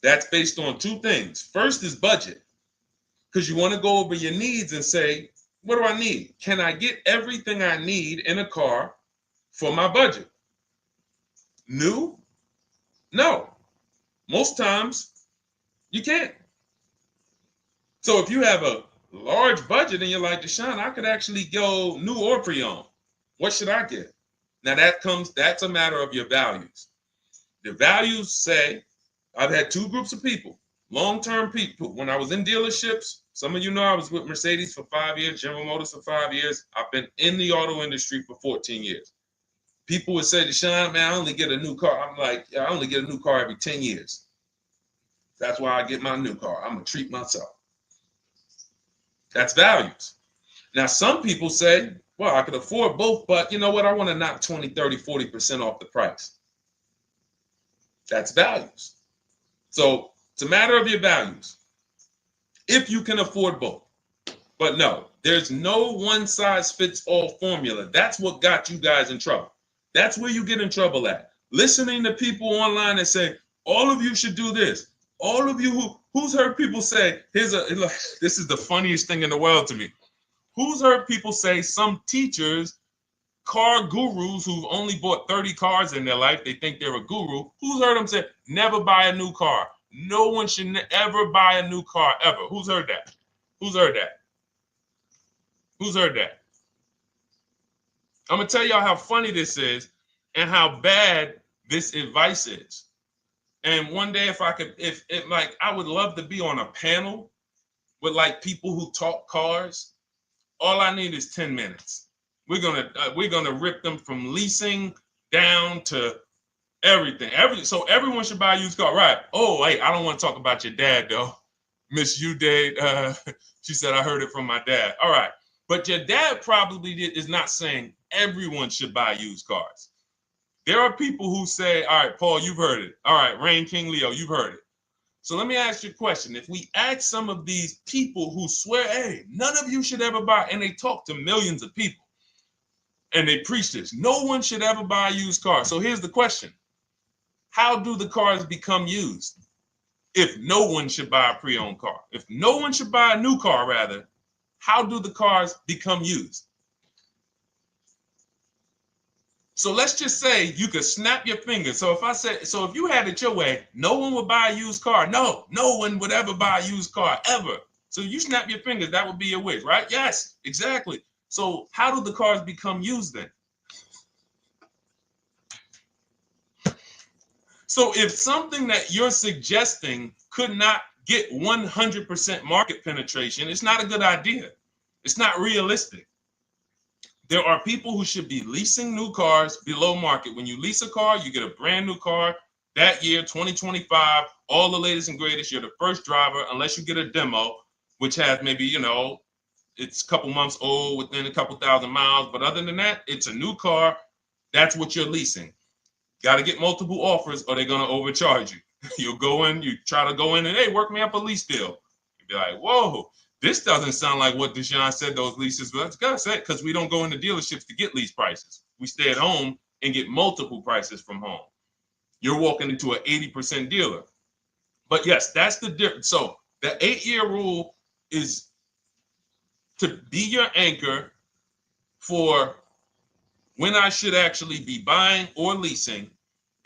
That's based on 2 things. First is budget, because you want to go over your needs and say, what do I need? Can I get everything I need in a car for my budget? New? No. Most times, you can't. So if you have a large budget and you're like, Deshone, I could actually go new or pre-owned. What should I get? Now that's a matter of your values. The values say, I've had 2 groups of people, long-term people. When I was in dealerships, some of you know I was with Mercedes for 5 years, General Motors for 5 years. I've been in the auto industry for 14 years. People would say, Deshone, man, I only get a new car. I'm like, I only get a new car every 10 years. That's why I get my new car. I'm going to treat myself. That's values. Now, some people say, well, I could afford both, but you know what? I want to knock 20, 30, 40% off the price. That's values. So it's a matter of your values. If you can afford both. But no, there's no one-size-fits-all formula. That's what got you guys in trouble. That's where you get in trouble at. Listening to people online and say, all of you should do this. All of you who's heard people say, this is the funniest thing in the world to me. Who's heard people say, some teachers, car gurus who've only bought 30 cars in their life, they think they're a guru. Who's heard them say, never buy a new car? No one should ever buy a new car, ever. Who's heard that? Who's heard that? Who's heard that? I'm going to tell y'all how funny this is and how bad this advice is. And one day, if I would love to be on a panel with like people who talk cars. All I need is 10 minutes. We're gonna rip them from leasing down to everything. So everyone should buy a used car, right? Oh, wait, I don't want to talk about your dad though, Miss Uday. She said I heard it from my dad. All right, but your dad probably is not saying everyone should buy used cars. There are people who say, all right, Paul, you've heard it. All right, Rain King Leo, you've heard it. So let me ask you a question. If we ask some of these people who swear, hey, none of you should ever buy, and they talk to millions of people, and they preach this, no one should ever buy a used car. So here's the question. how do the cars become used? If no one should buy a pre-owned car, if no one should buy a new car, rather, how do the cars become used? So let's just say you could snap your fingers. So if you had it your way, no one would buy a used car. No one would ever buy a used car, ever. So you snap your fingers, that would be your wish, right? Yes, exactly. So how do the cars become used then? So if something that you're suggesting could not get 100% market penetration, it's not a good idea. It's not realistic. There are people who should be leasing new cars below market. When you lease a car, you get a brand new car that year, 2025, all the latest and greatest. You're the first driver, unless you get a demo, which has maybe, it's a couple months old, within a couple thousand miles. But other than that, it's a new car. That's what you're leasing. Got to get multiple offers or they're going to overcharge you. You'll go in, you try to go in and, hey, work me up a lease deal. You'll be like, whoa, this doesn't sound like what Deshone said those leases were. That's gotta say, because we don't go into dealerships to get lease prices. We stay at home and get multiple prices from home. You're walking into an 80% dealer. But yes, that's the difference. So the 8-year rule is to be your anchor for when I should actually be buying or leasing.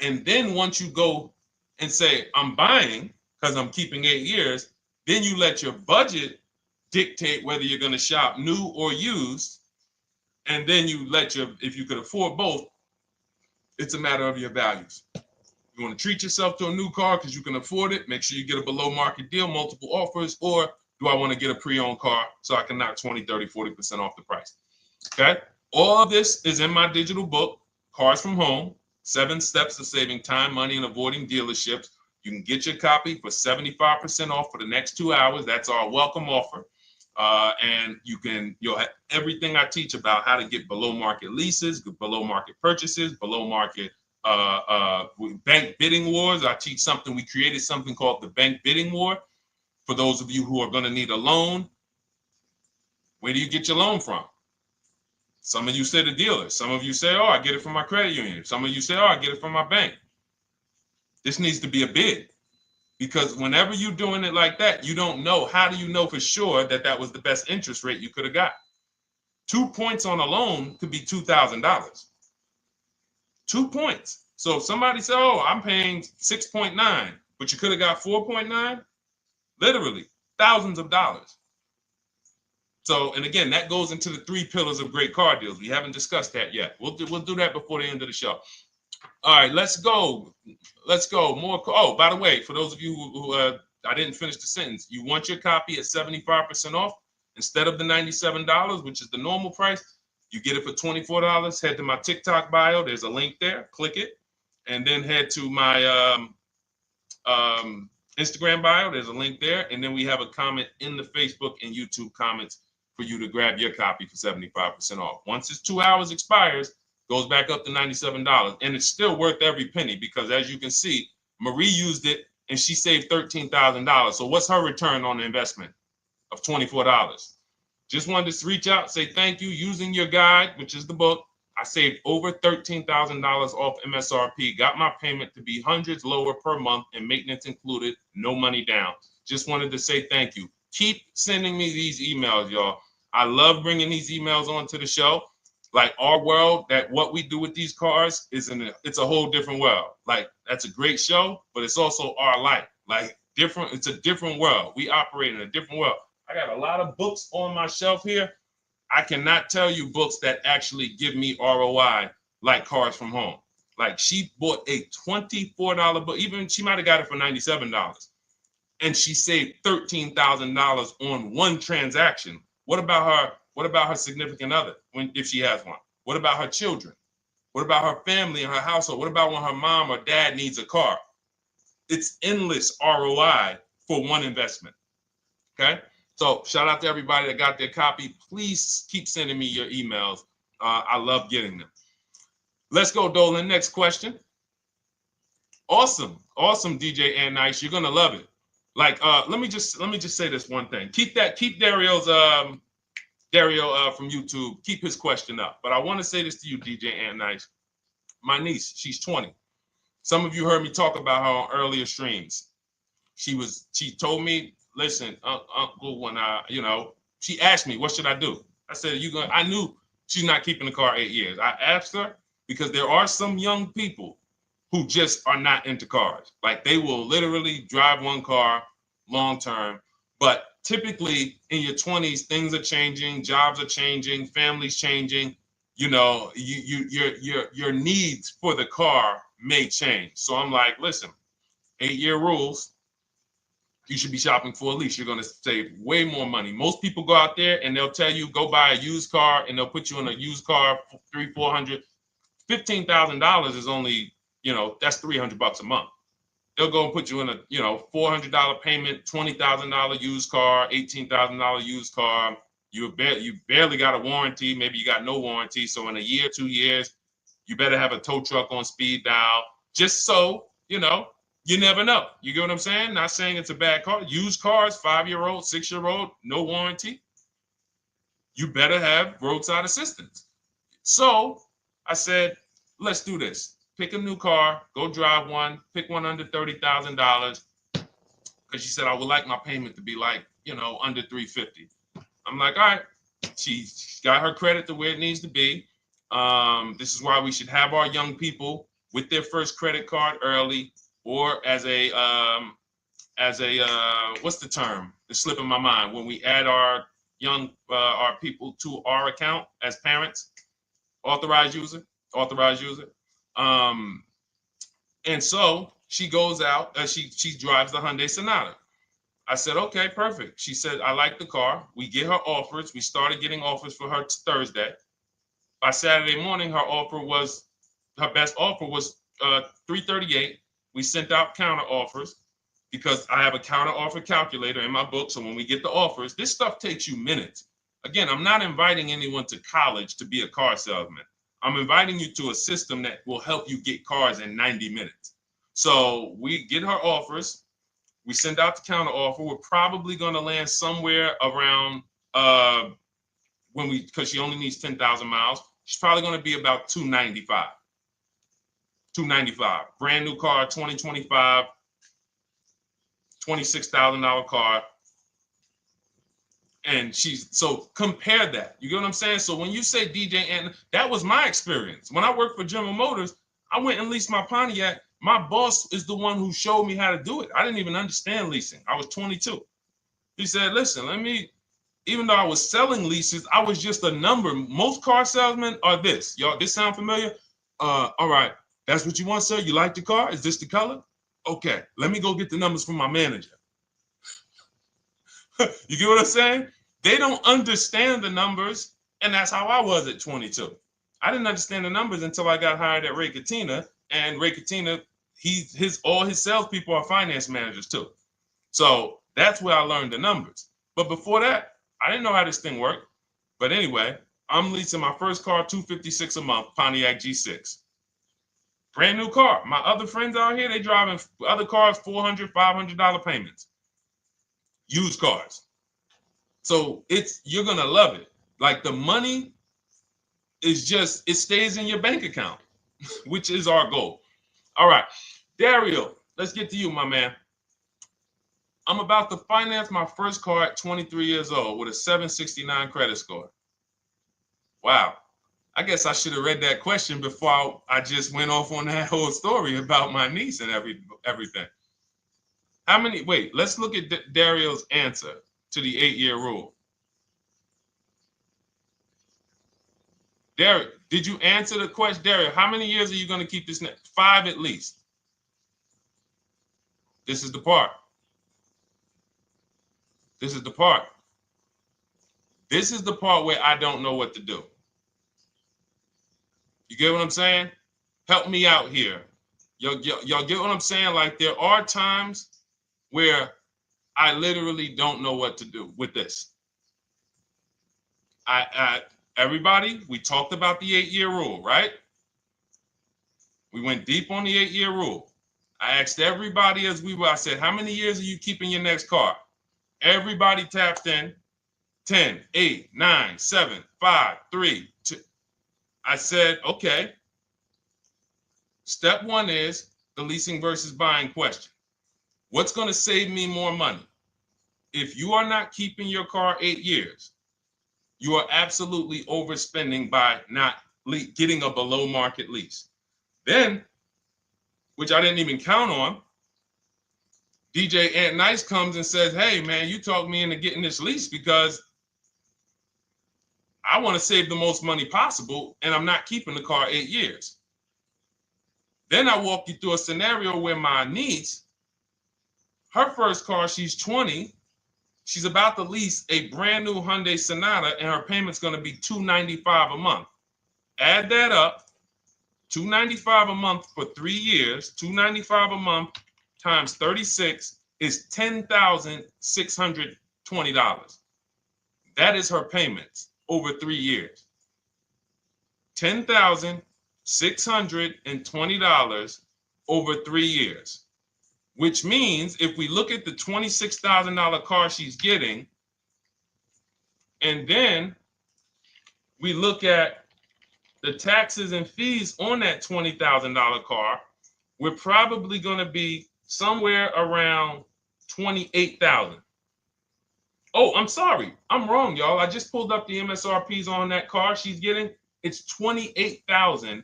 And then once you go and say, I'm buying because I'm keeping 8 years, then you let your budget dictate whether you're going to shop new or used. And then you if you could afford both, it's a matter of your values. You want to treat yourself to a new car because you can afford it, make sure you get a below market deal, multiple offers, or do I want to get a pre-owned car so I can knock 20, 30, 40% off the price? Okay. All of this is in my digital book, Cars from Home, 7 Steps to Saving Time, Money, and Avoiding Dealerships. You can get your copy for 75% off for the next 2 hours. That's our welcome offer. And you'll have everything I teach about how to get below market leases, below market purchases, below market bank bidding wars. We created something called the bank bidding war. For those of you who are going to need a loan, where do you get your loan from? Some of you say the dealer. Some of you say, oh, I get it from my credit union. Some of you say, oh, I get it from my bank. This needs to be a bid. Because whenever you're doing it like that, you don't know. How do you know for sure that that was the best interest rate you could have got? 2 points on a loan could be $2,000. 2 points. So if somebody said, oh, I'm paying 6.9, but you could have got 4.9, literally thousands of dollars. So, and again, that goes into the 3 pillars of great car deals. We haven't discussed that yet. We'll do that before the end of the show. All right, let's go. More. Oh, by the way, for those of you who I didn't finish the sentence, you want your copy at 75% off instead of the $97, which is the normal price. You get it for $24. Head to my TikTok bio. There's a link there. Click it, and then head to my Instagram bio. There's a link there, and then we have a comment in the Facebook and YouTube comments for you to grab your copy for 75% off. Once it's 2 hours expires, goes back up to $97, and it's still worth every penny because, as you can see, Marie used it and she saved $13,000. So what's her return on the investment of $24? Just wanted to reach out, say thank you. Using your guide, which is the book, I saved over $13,000 off MSRP, got my payment to be hundreds lower per month and maintenance included, no money down. Just wanted to say thank you. Keep sending me these emails, y'all. I love bringing these emails onto the show. Like our world, that what we do with these cars it's a whole different world. Like that's a great show, but it's also our life. Like different, it's a different world. We operate in a different world. I got a lot of books on my shelf here. I cannot tell you books that actually give me ROI like Cars from Home. Like she bought a $24 book, even she might have got it for $97. And she saved $13,000 on one transaction. What about her? What about her significant other if she has one? What about her children? What about her family and her household? What about when her mom or dad needs a car? It's endless ROI for one investment. Okay. So shout out to everybody that got their copy. Please keep sending me your emails. I love getting them. Let's go, Dolan. Next question. Awesome, DJ and Nice. You're gonna love it. Like, let me just say this one thing. Keep Dario's Dario from YouTube. Keep his question up. But I want to say this to you, DJ and Nice. My niece, she's 20. Some of you heard me talk about her on earlier streams. She told me, listen, Uncle, when she asked me, what should I do? I said, I knew she's not keeping the car 8 years. I asked her because there are some young people who just are not into cars. Like they will literally drive one car long term. But typically in your 20s, things are changing, jobs are changing, families changing. Your needs for the car may change. So I'm like, listen, 8-year rules. You should be shopping for a lease. You're going to save way more money. Most people go out there and they'll tell you go buy a used car, and they'll put you in a used car for $300, $400, $15,000 is only, that's $300 a month. They'll go and put you in a $400 payment, $20,000 used car, $18,000 used car. You barely got a warranty. Maybe you got no warranty. So in a year, 2 years, you better have a tow truck on speed dial, just so you never know. You get what I'm saying? Not saying it's a bad car. Used cars, 5-year-old, 6-year-old, no warranty. You better have roadside assistance. So I said, let's do this. Pick a new car, go drive one, pick one under $30,000. Because she said, I would like my payment to be like, under $350. I'm like, all right. She's got her credit to where it needs to be. This is why we should have our young people with their first credit card early, or as a what's the term? It's slipping my mind. When we add our our people to our account as parents, authorized user. And so she goes out, she drives the Hyundai Sonata. I said, okay, perfect. She said, I like the car. We get her offers. We started getting offers for her Thursday. By Saturday morning, her best offer was $338. We sent out counter offers because I have a counter offer calculator in my book. So when we get the offers, this stuff takes you minutes. Again, I'm not inviting anyone to college to be a car salesman. I'm inviting you to a system that will help you get cars in 90 minutes. So we get her offers. We send out the counter offer. We're probably going to land somewhere around because she only needs 10,000 miles. She's probably going to be about $295. Brand new car, 2025, $26,000 car. And so compare that. You get what I'm saying? So when you say DJ, and that was my experience. When I worked for General Motors, I went and leased my Pontiac. My boss is the one who showed me how to do it. I didn't even understand leasing. I was 22. He said, listen, even though I was selling leases, I was just a number. Most car salesmen are this. Y'all, this sound familiar? All right. That's what you want, sir? You like the car? Is this the color? Okay. Let me go get the numbers from my manager. You get what I'm saying? They don't understand the numbers. And that's how I was at 22. I didn't understand the numbers until I got hired at Ray Katina. And Ray Katina, all his salespeople are finance managers too. So that's where I learned the numbers. But before that, I didn't know how this thing worked. But anyway, I'm leasing my first car, $256 a month, Pontiac G6. Brand new car. My other friends out here, they driving other cars, $400, $500 payments. Used cars. So you're going to love it. Like the money is it stays in your bank account, which is our goal. All right, Dario, let's get to you, my man. I'm about to finance my first car at 23 years old with a 769 credit score. Wow. I guess I should have read that question before I just went off on that whole story about my niece and everything. Let's look at Dario's answer to the 8-year rule. Dario, did you answer the question? Dario, how many years are you going to keep this? 5 at least. This is the part. This is the part. This is the part where I don't know what to do. You get what I'm saying? Help me out here. Y'all get what I'm saying? Like there are times where I literally don't know what to do with this. Everybody, we talked about the 8-year rule, right? We went deep on the 8-year rule. I asked everybody I said, how many years are you keeping your next car? Everybody tapped in 10, 8, 9, 7, 5, 3, 2. I said, okay. Step one is the leasing versus buying question. What's going to save me more money? If you are not keeping your car 8 years, you are absolutely overspending by not getting a below market lease. Then, which I didn't even count on, DJ Ant Nice comes and says, hey, man, you talked me into getting this lease because I want to save the most money possible, and I'm not keeping the car 8 years. Then I walk you through a scenario where my niece, her first car, she's 20. She's about to lease a brand new Hyundai Sonata, and her payment's going to be $295 a month. Add that up, $295 a month for 3 years, $295 a month times 36 is $10,620. That is her payments over 3 years. $10,620 over 3 years, which means if we look at the $26,000 car she's getting, and then we look at the taxes and fees on that $20,000 car, we're probably going to be somewhere around $28,000. Oh, I'm sorry. I'm wrong, y'all. I just pulled up the MSRPs on that car she's getting. It's $28,500.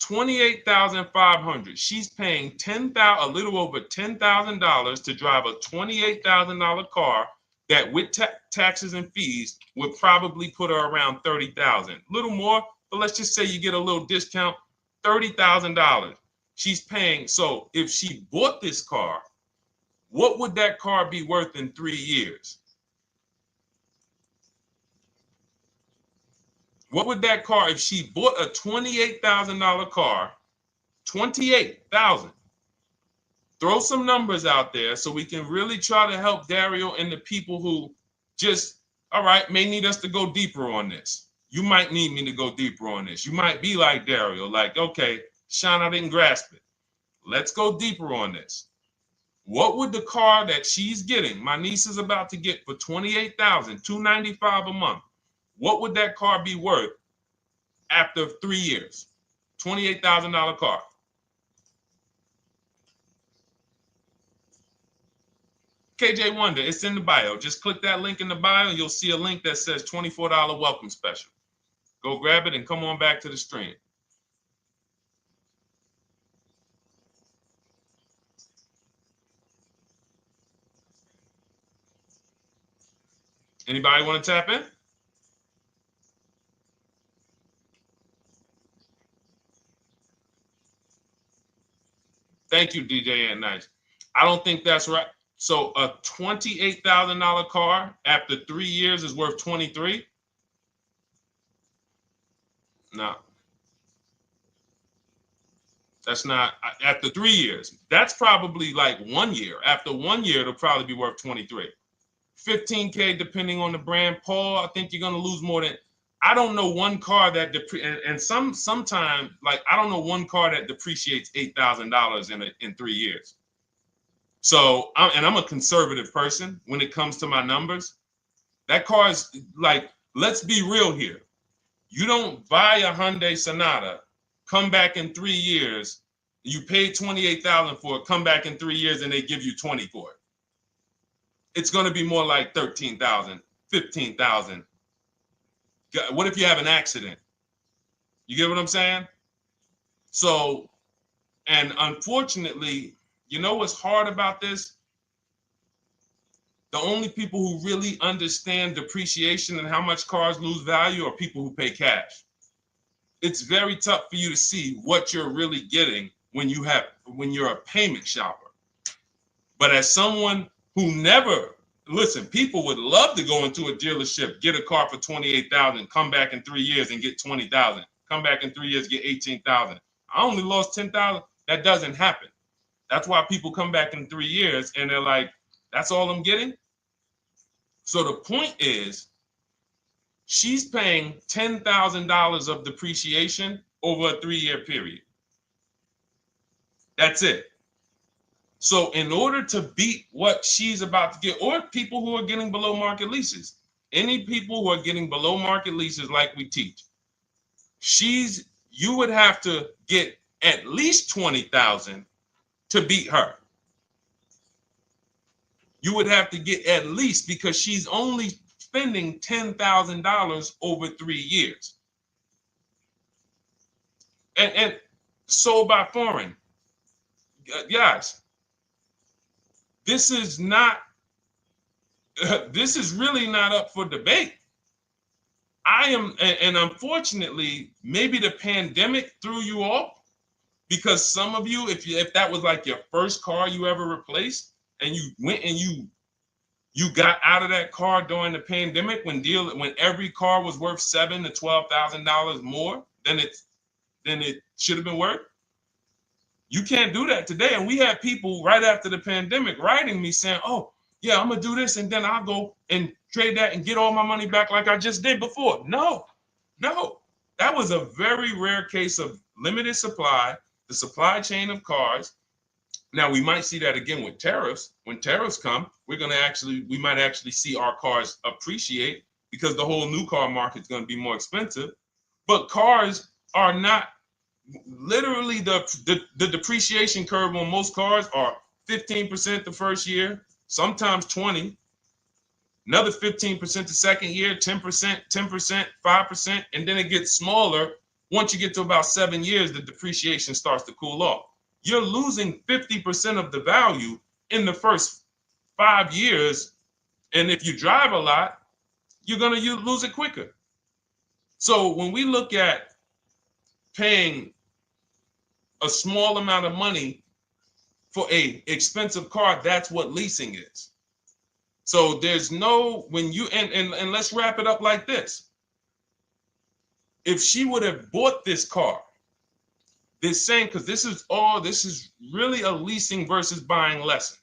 $28,500. She's paying a little over $10,000 to drive a $28,000 car that with taxes and fees would probably put her around $30,000. A little more, but let's just say you get a little discount, $30,000. She's paying. So if she bought this car, what would that car be worth in 3 years? What would that car, if she bought a $28,000 car, $28,000? Throw some numbers out there so we can really try to help Dario and the people who just, all right, may need us to go deeper on this. You might need me to go deeper on this. You might be like Dario, like, okay, Sean, I didn't grasp it. Let's go deeper on this. What would the car that she's getting, my niece is about to get for $28,000, $295 a month, what would that car be worth after 3 years? $28,000 car. KJ Wonder, it's in the bio. Just click that link in the bio and you'll see a link that says $24 welcome special. Go grab it and come on back to the stream. Anybody want to tap in? Thank you, DJ and Nice. I don't think that's right. So a $28,000 car after 3 years is worth 23? No. That's not after 3 years. That's probably like 1 year. After 1 year, it'll probably be worth 23. 15K depending on the brand. Paul, I think you're gonna lose more than. I don't know one car that sometime like I don't know one car that depreciates $8,000 in 3 years. So I'm a conservative person when it comes to my numbers. That car is like, let's be real here. You don't buy a Hyundai Sonata, come back in 3 years, you pay $28,000 for it, come back in 3 years and they give you 20 for it. It's going to be more like 13,000, 15,000. What if you have an accident? You get what I'm saying? So, and unfortunately, you know what's hard about this? The only people who really understand depreciation and how much cars lose value are people who pay cash. It's very tough for you to see what you're really getting when you're a payment shopper. But as someone who never, listen, people would love to go into a dealership, get a car for $28,000, come back in 3 years and get $20,000, come back in 3 years, get $18,000. I only lost $10,000. That doesn't happen. That's why people come back in 3 years and they're like, that's all I'm getting. So the point is, she's paying $10,000 of depreciation over a 3-year period. That's it. So in order to beat what she's about to get, or people who are getting below market leases, any people who are getting below market leases like we teach, you would have to get at least 20,000 to beat her. You would have to get at least, because she's only spending $10,000 over 3 years. And sold by foreign. Guys, this is not, this is really not up for debate. And unfortunately, maybe the pandemic threw you off, because some of you, if that was like your first car you ever replaced, and you went and you got out of that car during the pandemic when every car was worth $7,000 to $12,000 more than it should have been worth. You can't do that today. And we had people right after the pandemic writing me saying, "Oh, yeah, I'm gonna do this, and then I'll go and trade that and get all my money back like I just did before." No, that was a very rare case of limited supply, the supply chain of cars. Now we might see that again with tariffs. When tariffs come, we might actually see our cars appreciate, because the whole new car market is going to be more expensive. But cars are not, literally the depreciation curve on most cars are 15% the first year, sometimes 20, another 15% the second year, 10%, 10%, 5%, and then it gets smaller. Once you get to about 7 years, the depreciation starts to cool off. You're losing 50% of the value in the first 5 years. And if you drive a lot, you're going to lose it quicker. So when we look at paying a small amount of money for a expensive car, that's what leasing is. So there's no, when you, and let's wrap it up like this. If she would have bought this car, this same, because this is really a leasing versus buying lesson.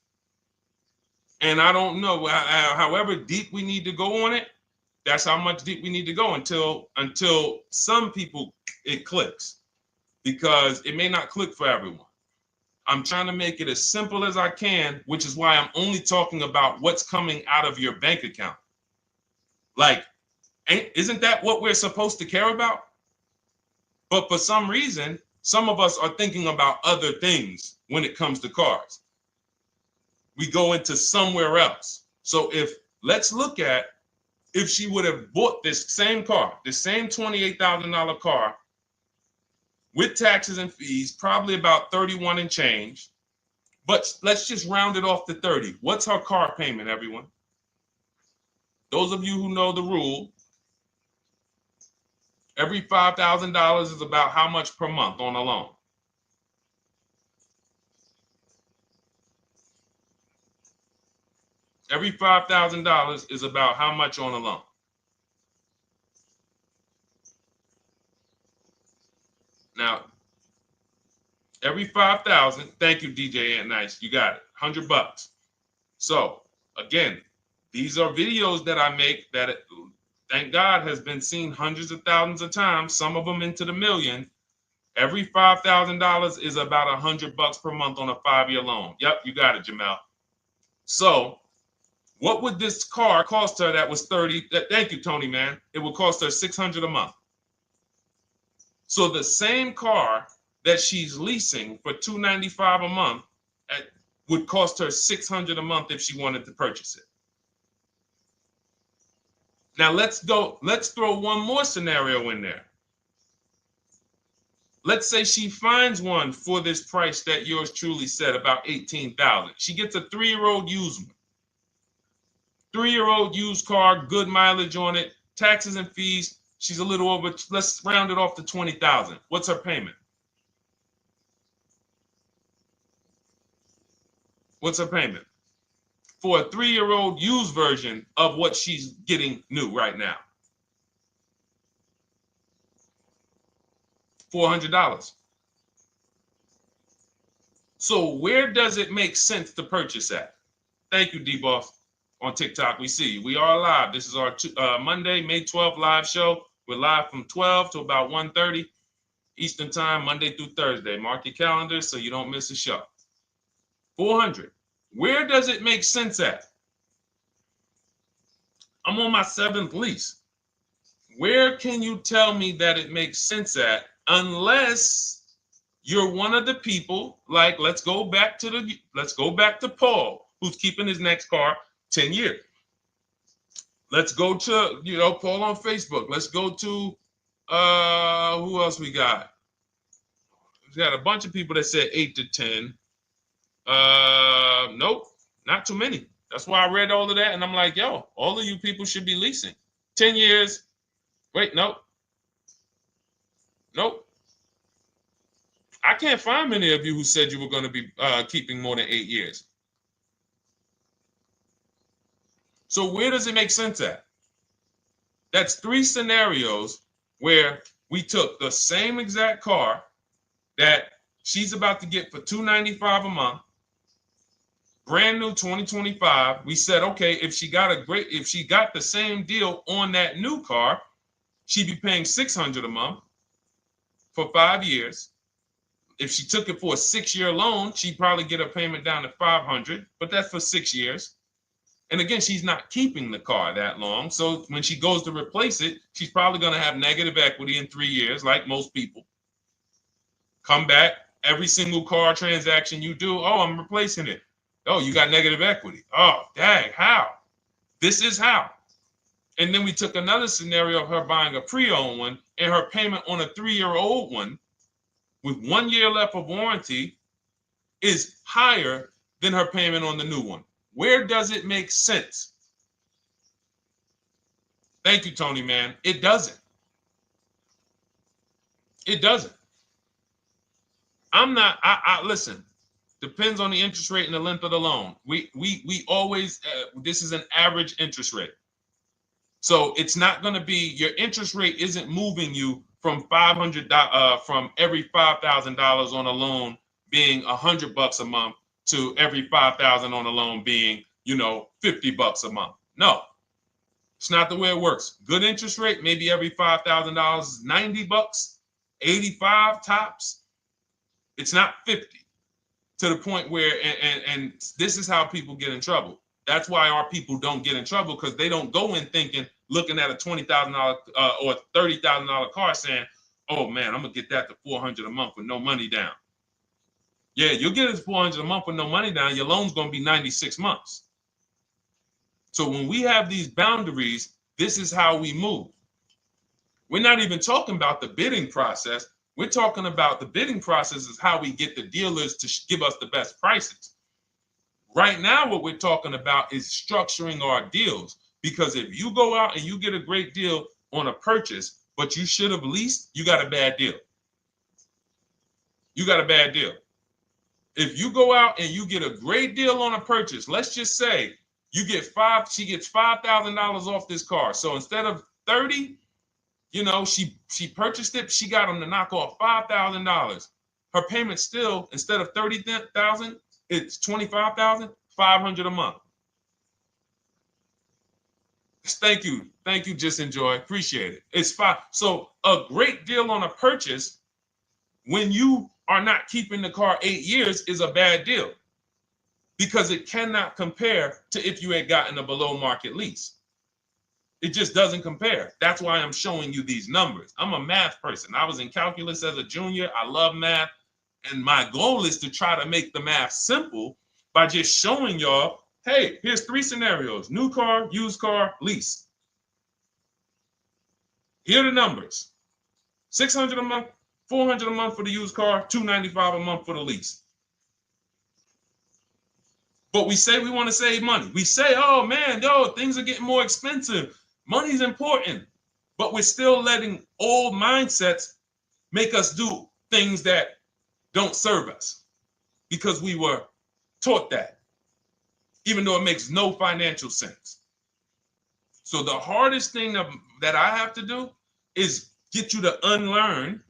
And I don't know, however deep we need to go on it, that's how much deep we need to go until some people it clicks, because it may not click for everyone. I'm trying to make it as simple as I can, which is why I'm only talking about what's coming out of your bank account. Like, isn't that what we're supposed to care about? But for some reason, some of us are thinking about other things when it comes to cars. We go into somewhere else. So let's look at, if she would have bought this same car, the same $28,000 car, with taxes and fees, probably about 31 and change. But let's just round it off to 30. What's her car payment, everyone? Those of you who know the rule, every $5,000 is about how much per month on a loan? Every $5,000 is about how much on a loan? Now, every 5,000, thank you, DJ Ant Nice, you got it, $100. So again, these are videos that I make that, thank God, has been seen hundreds of thousands of times, some of them into the million. Every $5,000 is about $100 per month on a 5-year loan. Yep, you got it, Jamel. So what would this car cost her that was 30? Thank you, Tony, man. It would cost her $600 a month. So the same car that she's leasing for $295 a month would cost her $600 a month if she wanted to purchase it. Now let's throw one more scenario in there. Let's say she finds one for this price that yours truly said, about $18,000. She gets a 3-year-old used one. 3-year-old used car, good mileage on it, taxes and fees. She's a little over, let's round it off to $20,000. What's her payment? What's her payment? For a 3-year-old used version of what she's getting new right now. $400. So where does it make sense to purchase at? Thank you, D-Boss. On TikTok, we see you. We are live. This is our Monday, May 12th live show. We're live from 12 to about 1:30 Eastern time, Monday through Thursday. Mark your calendar so you don't miss a show. 400. Where does it make sense at? I'm on my 7th lease. Where can you tell me that it makes sense at, unless you're one of the people, like, let's go back to Paul, who's keeping his next car 10 years. Let's go to, Paul on Facebook. Let's go to, who else we got? We got a bunch of people that said 8 to 10. Nope, not too many. That's why I read all of that, and I'm like, yo, all of you people should be leasing. 10 years. Wait, nope. I can't find many of you who said you were going to be keeping more than 8 years. So where does it make sense at? That's 3 scenarios where we took the same exact car that she's about to get for $295 a month, brand new 2025. We said, okay, if she got the same deal on that new car, she'd be paying $600 a month for 5 years. If she took it for a 6-year loan, she'd probably get a payment down to $500, but that's for 6 years. And again, she's not keeping the car that long. So when she goes to replace it, she's probably going to have negative equity in 3 years, like most people. Come back, every single car transaction you do, oh, I'm replacing it. Oh, you got negative equity. Oh, dang, how? This is how. And then we took another scenario of her buying a pre-owned one, and her payment on a 3-year-old one with 1 year left of warranty is higher than her payment on the new one. Where does it make sense? Thank you, Tony, man. It doesn't. It doesn't. Listen, depends on the interest rate and the length of the loan. We always, this is an average interest rate. So it's not going to be, your interest rate isn't moving you from from every $5,000 on a loan being $100 a month to every $5,000 on a loan being, $50 a month. No, it's not the way it works. Good interest rate, maybe every $5,000 is $90, 85 tops. It's not 50, to the point where, and this is how people get in trouble. That's why our people don't get in trouble, because they don't go in thinking, looking at a $20,000 or $30,000 car saying, oh man, I'm gonna get that to $400 a month with no money down. Yeah, you'll get it to $400 a month with no money down. Your loan's gonna be 96 months. So when we have these boundaries, this is how we move. We're not even talking about the bidding process. We're talking about the bidding process is how we get the dealers to give us the best prices. Right now, what we're talking about is structuring our deals, because if you go out and you get a great deal on a purchase, but you should have leased, you got a bad deal. You got a bad deal. If you go out and you get a great deal on a purchase, let's just say she gets $5,000 off this car. So instead of 30, she purchased it, she got them to knock off $5,000. Her payment still, instead of $30,000, it's $25,500 a month. Thank you, Just Enjoy, appreciate it. It's fine. So a great deal on a purchase, when you are not keeping the car 8 years, is a bad deal, because it cannot compare to if you had gotten a below market lease. It just doesn't compare. That's why I'm showing you these numbers. I'm a math person. I was in calculus as a junior. I love math. And my goal is to try to make the math simple by just showing y'all, hey, here's 3 scenarios: new car, used car, lease. Here are the numbers: $600 a month, $400 a month for the used car, $295 a month for the lease. But we say we want to save money. We say, oh man, things are getting more expensive. Money's important. But we're still letting old mindsets make us do things that don't serve us, because we were taught that, even though it makes no financial sense. So the hardest thing that I have to do is get you to unlearn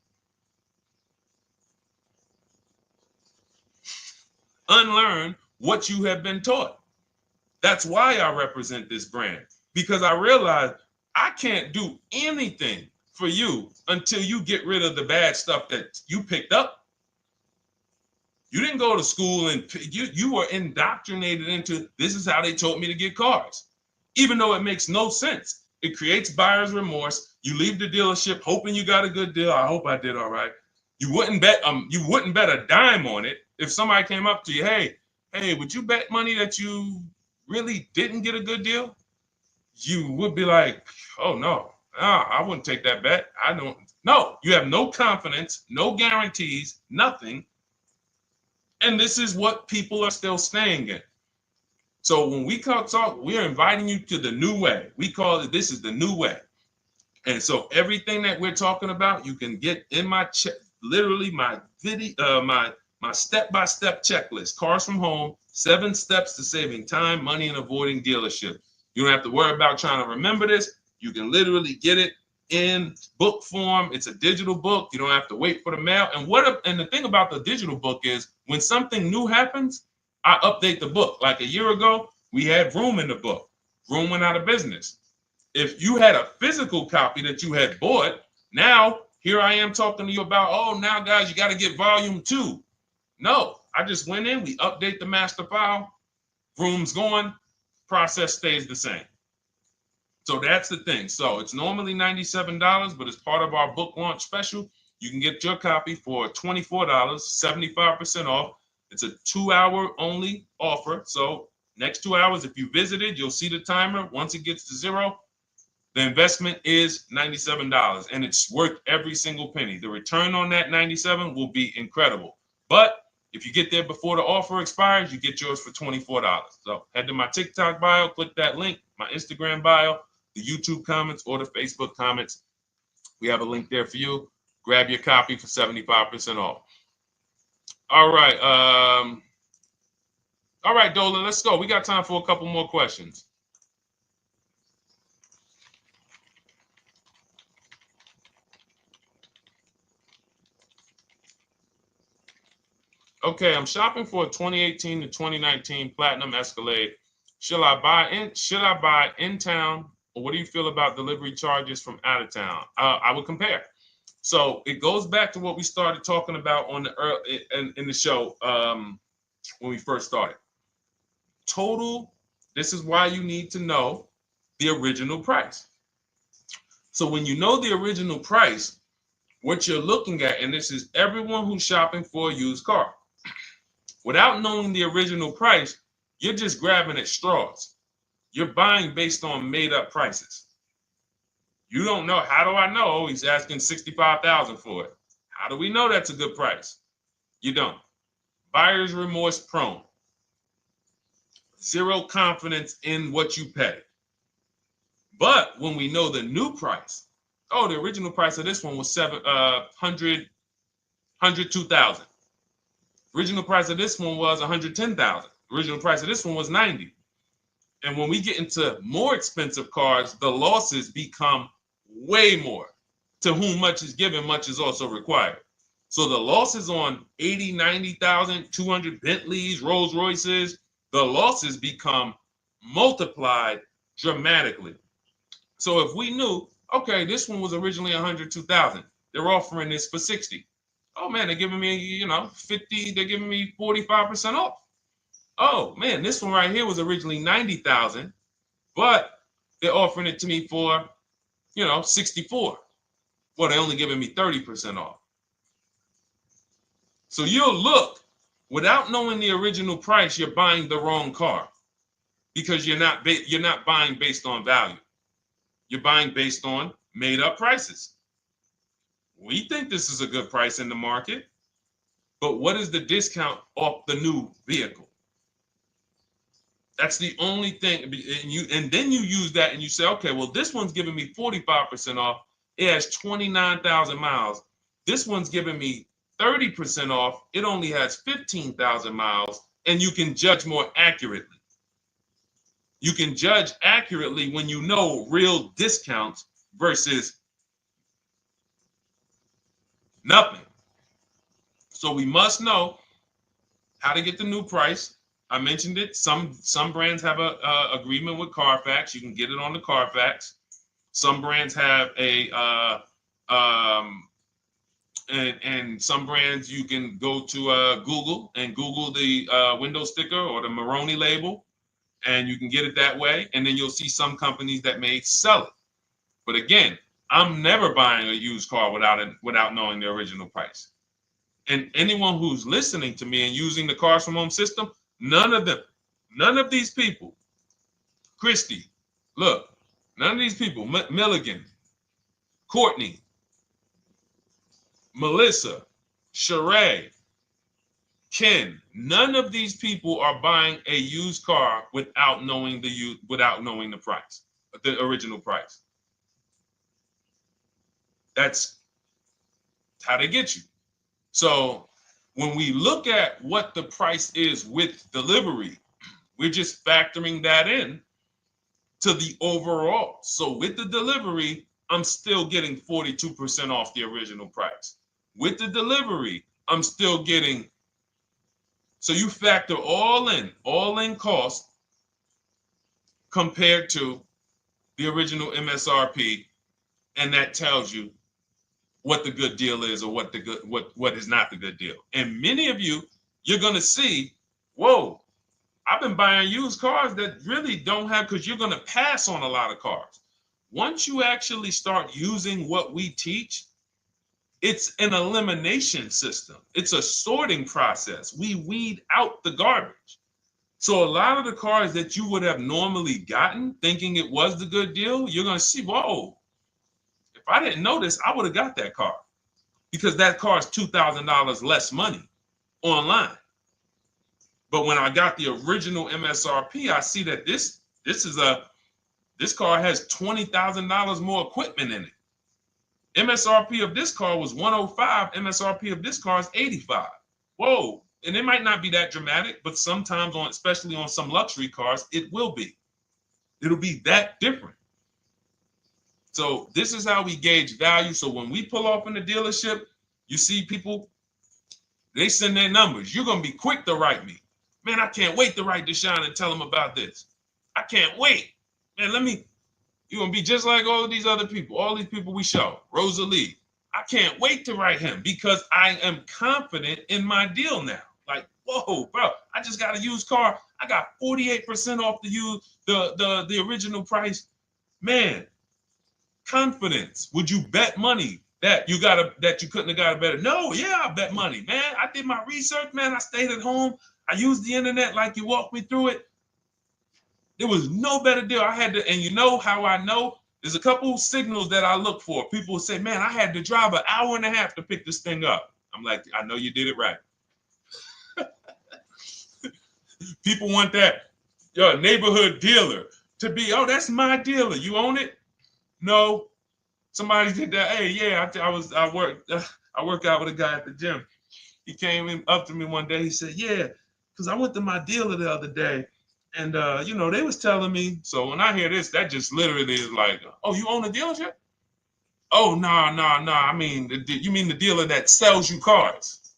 what you have been taught. That's why I represent this brand, because I realize I can't do anything for you until you get rid of the bad stuff that you picked up. You didn't go to school and you were indoctrinated into, this is how they taught me to get cars, even though it makes no sense. It creates buyer's remorse. You leave the dealership hoping you got a good deal. I hope I did all right. You wouldn't bet a dime on it. If somebody came up to you, hey, would you bet money that you really didn't get a good deal? You would be like, oh no, I wouldn't take that bet. I don't. No, you have no confidence, no guarantees, nothing. And this is what people are still staying in. So when we talk, we're inviting you to the new way. We call it, this is the new way. And so everything that we're talking about, you can get in my literally my video, my step-by-step checklist. Cars from Home, 7 steps to saving time, money, and avoiding dealership. You don't have to worry about trying to remember this. You can literally get it in book form. It's a digital book. You don't have to wait for the mail. And the thing about the digital book is when something new happens, I update the book. Like a year ago, we had Vroom in the book. Vroom went out of business. If you had a physical copy that you had bought, now here I am talking to you about, oh, now guys, you got to get volume 2. No, I just went in, we update the master file, Vroom's going, process stays the same. So that's the thing. So it's normally $97, but as part of our book launch special, you can get your copy for $24, 75% off. It's a 2-hour only offer. So next 2 hours, if you visited, you'll see the timer. Once it gets to 0, the investment is $97, and it's worth every single penny. The return on that $97 will be incredible. But if you get there before the offer expires, you get yours for $24. So head to my TikTok bio, click that link, my Instagram bio, the YouTube comments, or the Facebook comments. We have a link there for you. Grab your copy for 75% off. All right. All right, Dolan, let's go. We got time for a couple more questions. Okay, I'm shopping for a 2018 to 2019 Platinum Escalade. Should I buy in town, or what do you feel about delivery charges from out of town? I would compare. So it goes back to what we started talking about on in the show when we first started. Total. This is why you need to know the original price. So when you know the original price, what you're looking at, and this is everyone who's shopping for a used car. Without knowing the original price, you're just grabbing at straws. You're buying based on made up prices. You don't know. How do I know? Oh, he's asking $65,000 for it. How do we know that's a good price? You don't. Buyer's remorse prone. Zero confidence in what you pay. But when we know the new price, oh, the original price of this one was $102,000. Original price of this one was $110,000. Original price of this one was $90,000. And when we get into more expensive cars, the losses become way more. To whom much is given, much is also required. So the losses on 80, 90,000, 200 Bentleys, Rolls Royces, the losses become multiplied dramatically. So if we knew, okay, this one was originally $102,000, they're offering this for $60,000. Oh man, they're giving me, 50, they're giving me 45% off. Oh man, this one right here was originally $90,000, but they're offering it to me for, $64,000. Well, they're only giving me 30% off. So you'll look, without knowing the original price, you're buying the wrong car because you're not buying based on value. You're buying based on made up prices. We think this is a good price in the market, but what is the discount off the new vehicle? That's the only thing. And then you use that and you say, okay, well, this one's giving me 45% off. It has 29,000 miles. This one's giving me 30% off. It only has 15,000 miles, and you can judge more accurately. You can judge accurately when you know real discounts versus nothing. So we must know how to get the new price. I mentioned it. Some brands have a agreement with Carfax. You can get it on the Carfax. Some brands have and some brands you can go to Google and Google the window sticker or the Maroney label, and you can get it that way. And then you'll see some companies that may sell it. But again, I'm never buying a used car without knowing the original price. And anyone who's listening to me and using the Cars from Home system, none of these people, Christy, look, none of these people, Milligan, Courtney, Melissa, Sheree, Ken, none of these people are buying a used car without knowing the price, the original price. That's how they get you. So when we look at what the price is with delivery, we're just factoring that in to the overall. So with the delivery, I'm still getting 42% off the original price. With the delivery, I'm still getting, so you factor all in cost compared to the original MSRP, and that tells you what the good deal is or what is not the good deal. And many of you, you're gonna see, whoa, I've been buying used cars that really don't have, because you're gonna pass on a lot of cars. Once you actually start using what we teach, it's an elimination system. It's a sorting process. We weed out the garbage. So a lot of the cars that you would have normally gotten thinking it was the good deal, you're gonna see, whoa, if I didn't know this, I would have got that car, because that car is $2,000 less money online. But when I got the original MSRP, I see that this car has $20,000 more equipment in it. MSRP of this car was 105. MSRP of this car is 85. Whoa. And it might not be that dramatic, but sometimes especially on some luxury cars, it will be. It'll be that different. So this is how we gauge value. So when we pull off in the dealership, you see people, they send their numbers. You're going to be quick to write me. Man, I can't wait to write Deshone and tell him about this. I can't wait. Man, you're going to be just like all of these other people, all these people we show. Rosalie, I can't wait to write him because I am confident in my deal now. Like, whoa, bro, I just got a used car. I got 48% off the original price. Man, confidence. Would you bet money that you couldn't have got a better? No, yeah, I bet money, man. I did my research, man. I stayed at home. I used the internet like you walked me through it. There was no better deal. I had to, and you know how I know? There's a couple signals that I look for. People will say, man, I had to drive an hour and a half to pick this thing up. I'm like, I know you did it right. People want that neighborhood dealer to be, oh, that's my dealer. You own it? No. Somebody did that. Hey, yeah, I work out with a guy at the gym. He came up to me one day. He said, yeah, because I went to my dealer the other day. And, they was telling me. So when I hear this, that just literally is like, oh, you own a dealership? Oh, no. I mean, you mean the dealer that sells you cars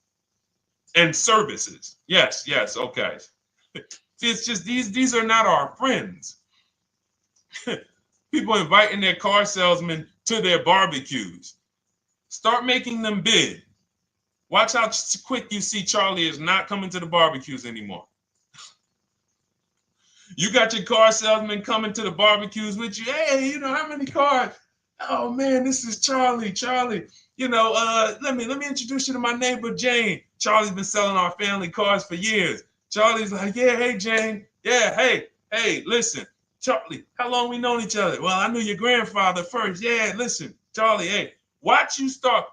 and services? Yes. Okay. See, it's just these are not our friends. People inviting their car salesmen to their barbecues. Start making them bid. Watch how quick you see Charlie is not coming to the barbecues anymore. You got your car salesman coming to the barbecues with you. Hey, how many cars? Oh man, this is Charlie. Charlie, let me introduce you to my neighbor Jane. Charlie's been selling our family cars for years. Charlie's like, yeah, hey Jane. Yeah, hey, listen, Charlie, how long we known each other? Well, I knew your grandfather first. Yeah, listen, Charlie, hey, watch you start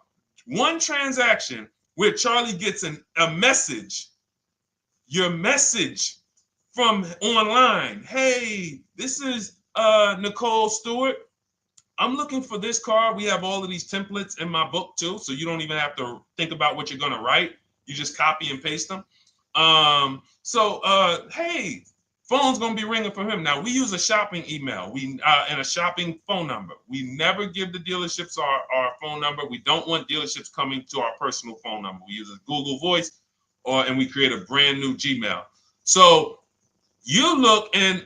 one transaction where Charlie gets a message, your message from online. Hey, this is Nicole Stewart. I'm looking for this car. We have all of these templates in my book too, so you don't even have to think about what you're gonna write. You just copy and paste them. Hey, phone's gonna be ringing for him. Now we use a shopping email, and a shopping phone number. We never give the dealerships our phone number. We don't want dealerships coming to our personal phone number. We use a Google Voice, and we create a brand new Gmail. So you look, and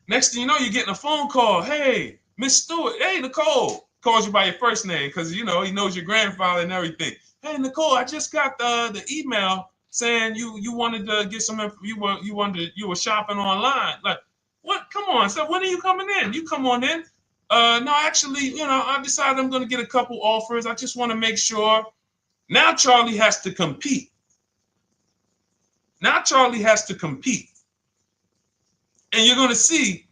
next thing you know, you're getting a phone call. Hey, Miss Stewart. Hey, Nicole. Calls you by your first name because he knows your grandfather and everything. Hey, Nicole, I just got the email saying you wanted to get some info. You were shopping online. Like, what? Come on. So when are you coming in? You come on in. No, actually, I decided I'm going to get a couple offers. I just want to make sure Now Charlie has to compete. Now Charlie has to compete. And you're going to see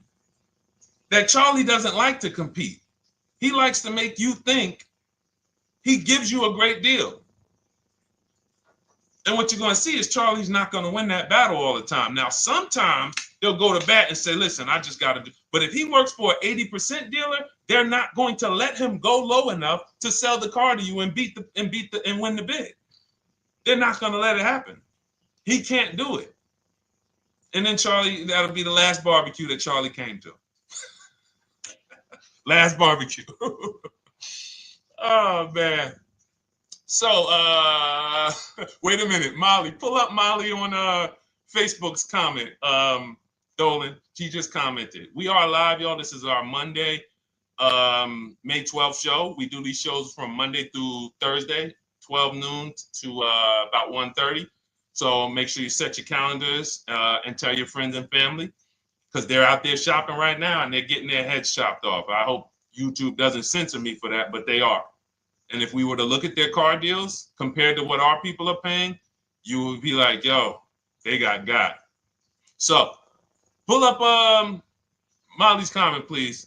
that Charlie doesn't like to compete. He likes to make you think he gives you a great deal. And what you're going to see is Charlie's not going to win that battle all the time. Now, sometimes they'll go to bat and say, listen, I just got to do. But if he works for an 80% dealer, they're not going to let him go low enough to sell the car to you and win the bid. They're not going to let it happen. He can't do it. And then Charlie, that'll be the last barbecue that Charlie came to. Last barbecue. Oh, man. So, wait a minute, Molly. Pull up Molly on Facebook's comment. Dolan, she just commented. We are live, y'all. This is our Monday, May 12th show. We do these shows from Monday through Thursday, 12 noon to about 1:30. So make sure you set your calendars and tell your friends and family, because they're out there shopping right now and they're getting their heads chopped off. I hope YouTube doesn't censor me for that, but they are. And if we were to look at their car deals compared to what our people are paying, you would be like, yo, they got. So pull up Molly's comment, please.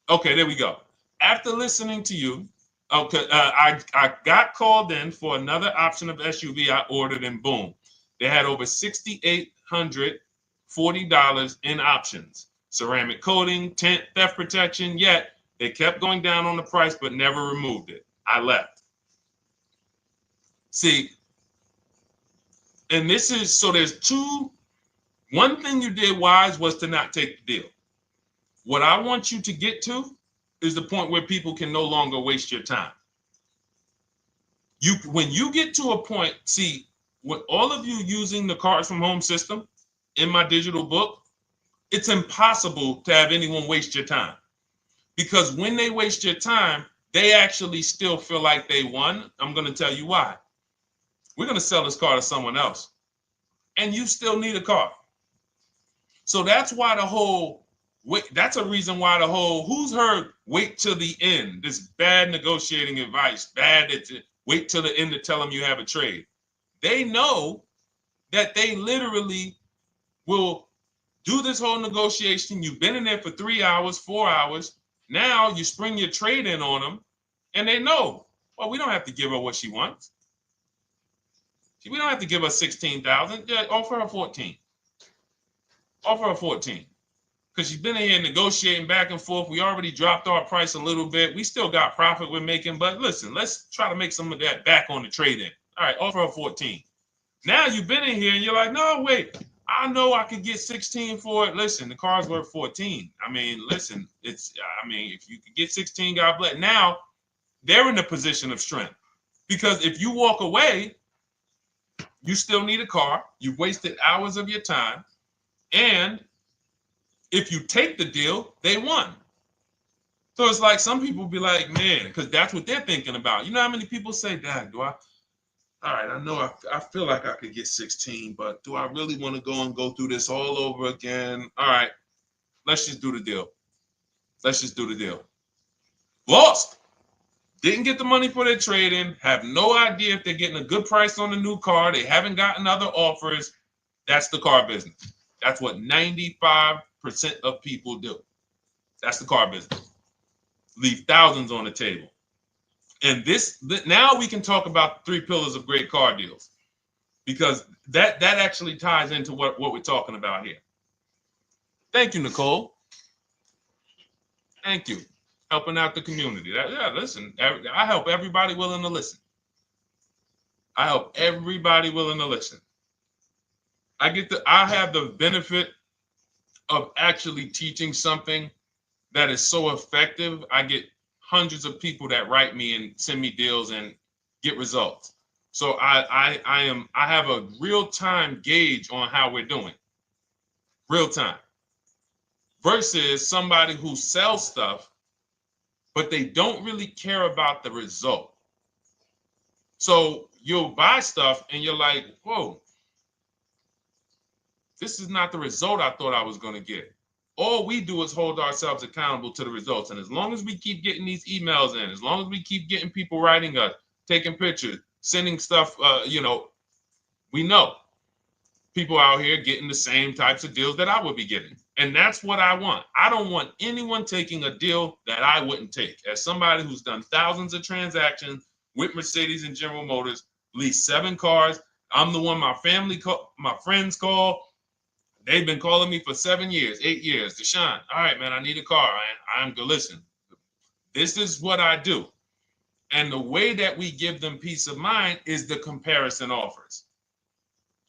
Okay, there we go. After listening to you, okay, I got called in for another option of SUV I ordered, and boom, they had over $6,840 in options. Ceramic coating, tint, theft protection, yet they kept going down on the price but never removed it. I left. See, and this is, so there's one thing you did wise was to not take the deal. What I want you to get to is the point where people can no longer waste your time. When you get to a point, see, with all of you using the Cars from Home system in my digital book, it's impossible to have anyone waste your time. Because when they waste your time, they actually still feel like they won. I'm going to tell you why. We're going to sell this car to someone else, and you still need a car. So that's why that's a reason why who's heard wait till the end, this bad negotiating advice, wait till the end to tell them you have a trade. They know that they literally will do this whole negotiation. You've been in there for 3 hours, 4 hours. Now you spring your trade in on them, and they know, well, we don't have to give her what she wants. We don't have to give her 16,000. Yeah, offer her 14. Offer her 14. Because she's been in here negotiating back and forth. We already dropped our price a little bit. We still got profit we're making, but listen, let's try to make some of that back on the trade-in. All right, offer her 14. Now you've been in here and you're like, no, wait, I know I could get 16 for it. Listen, the car's worth 14. I mean, listen, if you could get 16, God bless. Now they're in a position of strength, because if you walk away, you still need a car. You've wasted hours of your time. And if you take the deal, they won. So it's like some people be like, man, because that's what they're thinking about. You know how many people say, Dad, all right, I know I feel like I could get 16, but do I really want to go through this all over again? All right, let's just do the deal. Let's just do the deal. Lost. Didn't get the money for their trade-in. Have no idea if they're getting a good price on the new car. They haven't gotten other offers. That's the car business. That's what 95% of people do. That's the car business. Leave thousands on the table. And now we can talk about the 3 pillars of great car deals, because that actually ties into what we're talking about here. Thank you, Nicole. Thank you. Helping out the community. Listen, I help everybody willing to listen. I help everybody willing to listen. I have the benefit of actually teaching something that is so effective. I get hundreds of people that write me and send me deals and get results. So I have a real-time gauge on how we're doing. Real time. Versus somebody who sells stuff, but they don't really care about the result. So you'll buy stuff and you're like, whoa, this is not the result I thought I was going to get. All we do is hold ourselves accountable to the results. And as long as we keep getting these emails in, as long as we keep getting people writing us, taking pictures, sending stuff, we know people out here getting the same types of deals that I would be getting. And that's what I want. I don't want anyone taking a deal that I wouldn't take. As somebody who's done thousands of transactions with Mercedes and General Motors, leased 7 cars, I'm the one my my friends call. They've been calling me for 7 years, 8 years. Deshone, all right, man, I need a car. I'm good. Listen, this is what I do. And the way that we give them peace of mind is the comparison offers.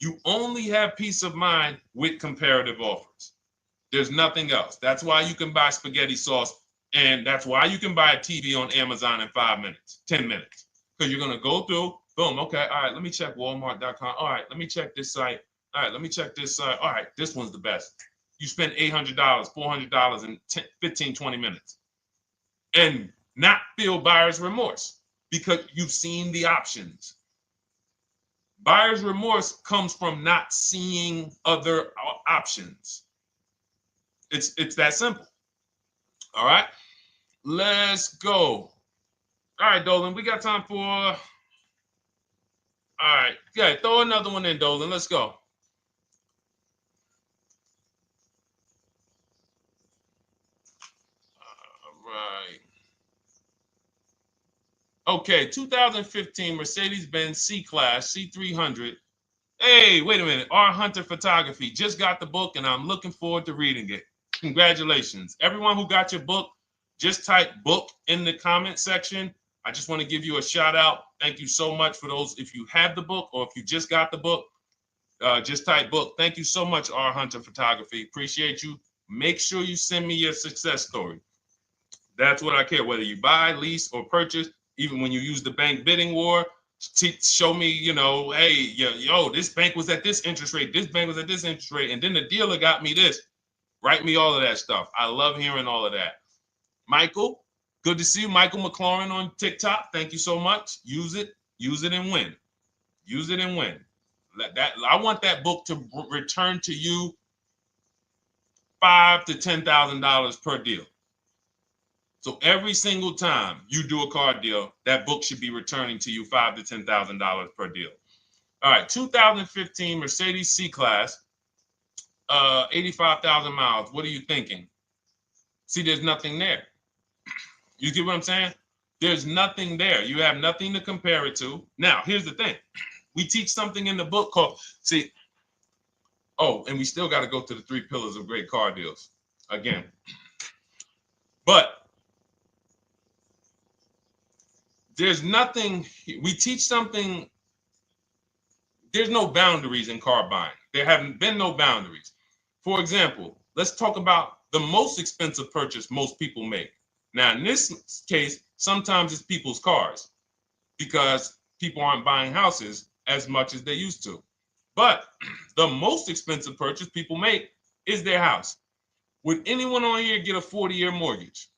You only have peace of mind with comparative offers. There's nothing else. That's why you can buy spaghetti sauce, and that's why you can buy a TV on Amazon in 5 minutes, 10 minutes. Because you're going to go through, boom, okay, all right, let me check Walmart.com. All right, let me check this site. All right, let me check this site. All right, this one's the best. You spend $800, $400 in 15, 20 minutes. And not feel buyer's remorse because you've seen the options. Buyer's remorse comes from not seeing other options. It's that simple. All right, let's go. All right, Dolan, we got time for. All right, yeah, throw another one in, Dolan. Let's go. All right. Okay, 2015 Mercedes-Benz C-Class C300. Hey, wait a minute. R. Hunter Photography just got the book, and I'm looking forward to reading it. Congratulations. Everyone who got your book, just type book in the comment section. I just want to give you a shout out. Thank you so much for those. If you have the book or if you just got the book, just type book. Thank you so much, R. Hunter Photography. Appreciate you. Make sure you send me your success story. That's what I care, whether you buy, lease, or purchase. Even when you use the bank bidding war, show me, hey, yo, this bank was at this interest rate, this bank was at this interest rate, and then the dealer got me this. Write me all of that stuff. I love hearing all of that. Michael, good to see you. Michael McLaurin on TikTok. Thank you so much. Use it and win. Use it and win. I want that book to return to you $5,000 to $10,000 per deal. So every single time you do a car deal, that book should be returning to you $5,000 to $10,000 per deal. All right, 2015 Mercedes C-Class, 85,000 miles. What are you thinking? See, there's nothing there. You get what I'm saying? There's nothing there. You have nothing to compare it to. Now, here's the thing. We teach something in the book called, and we still got to go to the 3 pillars of great car deals again. But there's nothing, we teach something, there's no boundaries in car buying. There haven't been no boundaries. For example, let's talk about the most expensive purchase most people make. Now, in this case, sometimes it's people's cars because people aren't buying houses as much as they used to. But the most expensive purchase people make is their house. Would anyone on here get a 40-year mortgage?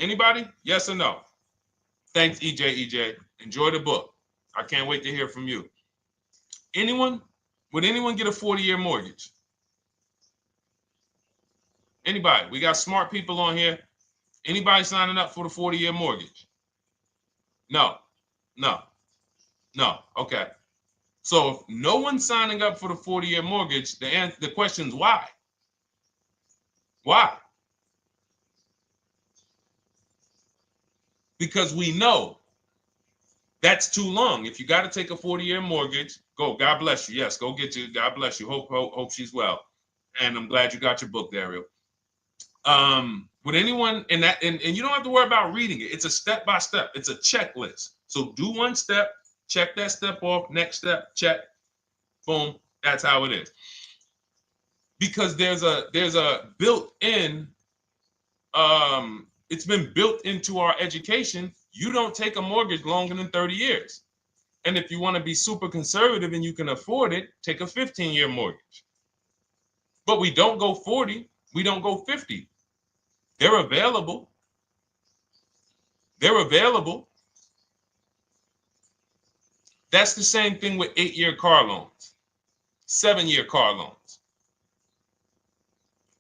Anybody? Yes or no? Thanks, EJ. Enjoy the book. I can't wait to hear from you. Anyone? Would anyone get a 40-year mortgage? Anybody? We got smart people on here. Anybody signing up for the 40-year mortgage? No. Okay. So if no one's signing up for the 40-year mortgage, the question is why? Why? Because we know that's too long. If you got to take a 40-year mortgage, go. God bless you. Yes, go get you. God bless you. Hope she's well. And I'm glad you got your book, Daryl. Would anyone and you don't have to worry about reading it. It's a step by step. It's a checklist. So do one step, check that step off. Next step, check. Boom. That's how it is. Because there's a built-in. It's been built into our education. You don't take a mortgage longer than 30 years. And if you want to be super conservative and you can afford it, take a 15-year mortgage. But we don't go 40. We don't go 50. They're available. That's the same thing with 8-year car loans, 7-year car loans.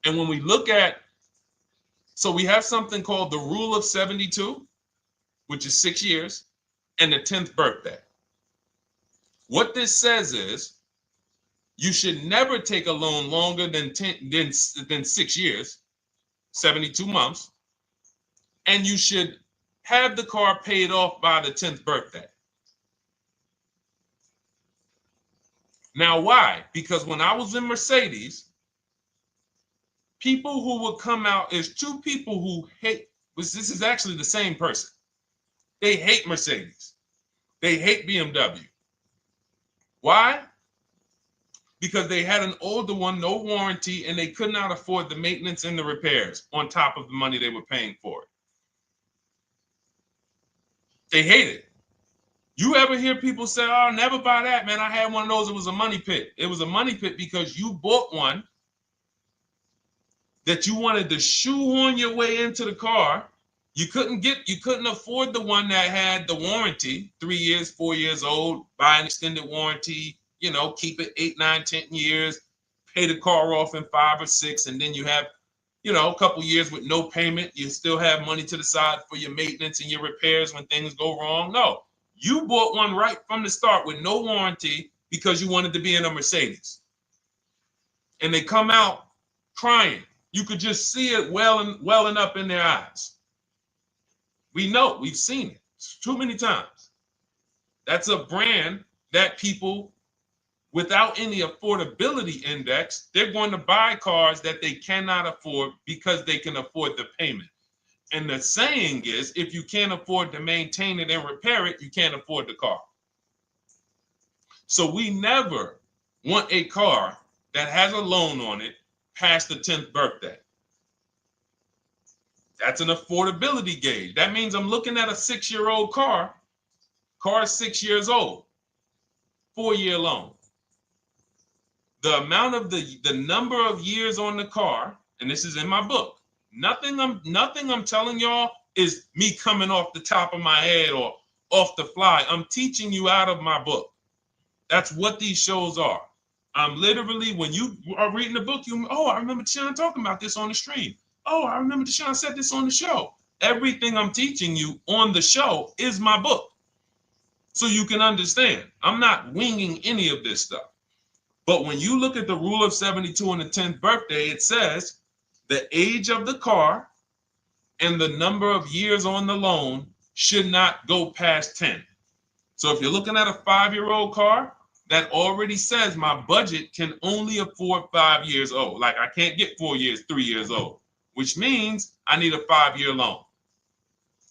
And when we look at, so we have something called the rule of 72, which is 6 years. and the 10th birthday. What this says is you should never take a loan longer than 6 years, 72 months, and you should have the car paid off by the 10th birthday. Now, why? Because when I was in Mercedes, people who would come out, is two people who hate, this is actually the same person. They hate Mercedes. They hate BMW. Why? Because they had an older one, no warranty, and they could not afford the maintenance and the repairs on top of the money they were paying for it. They hate it. You ever hear people say, oh, never buy that, man. I had one of those. It was a money pit. It was a money pit because you bought one that you wanted to shoehorn your way into the car. You couldn't afford the one that had the warranty, 3 years, 4 years old, buy an extended warranty, keep it 8, 9, 10 years, pay the car off in 5 or 6, and then you have, a couple years with no payment. You still have money to the side for your maintenance and your repairs when things go wrong. No, you bought one right from the start with no warranty because you wanted to be in a Mercedes. And they come out crying. You could just see it welling up in their eyes. We know, we've seen it too many times. That's a brand that people without any affordability index, they're going to buy cars that they cannot afford because they can afford the payment. And the saying is, if you can't afford to maintain it and repair it, you can't afford the car. So we never want a car that has a loan on it past the 10th birthday. That's an affordability gauge. That means I'm looking at a 6-year-old car. Car is 6 years old, 4-year loan. The amount of the number of years on the car, and this is in my book. Nothing I'm telling y'all is me coming off the top of my head or off the fly. I'm teaching you out of my book. That's what these shows are. I'm literally, when you are reading the book, I remember Deshone talking about this on the stream. Oh, I remember Deshone said this on the show. Everything I'm teaching you on the show is my book. So you can understand. I'm not winging any of this stuff. But when you look at the rule of 72 on the 10th birthday, it says the age of the car and the number of years on the loan should not go past 10. So if you're looking at a 5-year-old car, that already says my budget can only afford 5 years old. Like I can't get 4 years, 3 years old, which means I need a 5-year loan.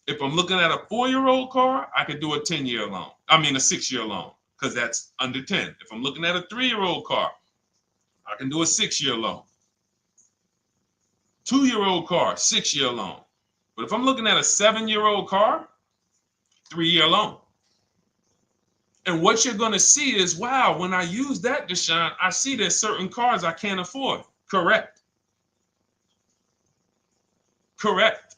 If I'm looking at a 4-year-old car, I could do a 10-year loan. I mean a 6-year loan, because that's under 10. If I'm looking at a 3-year-old car, I can do a 6-year loan. 2-year-old car, 6-year loan. But if I'm looking at a 7-year-old car, 3-year loan. And what you're going to see is, wow, when I use that, Deshone, I see there's certain cars I can't afford. Correct. Correct.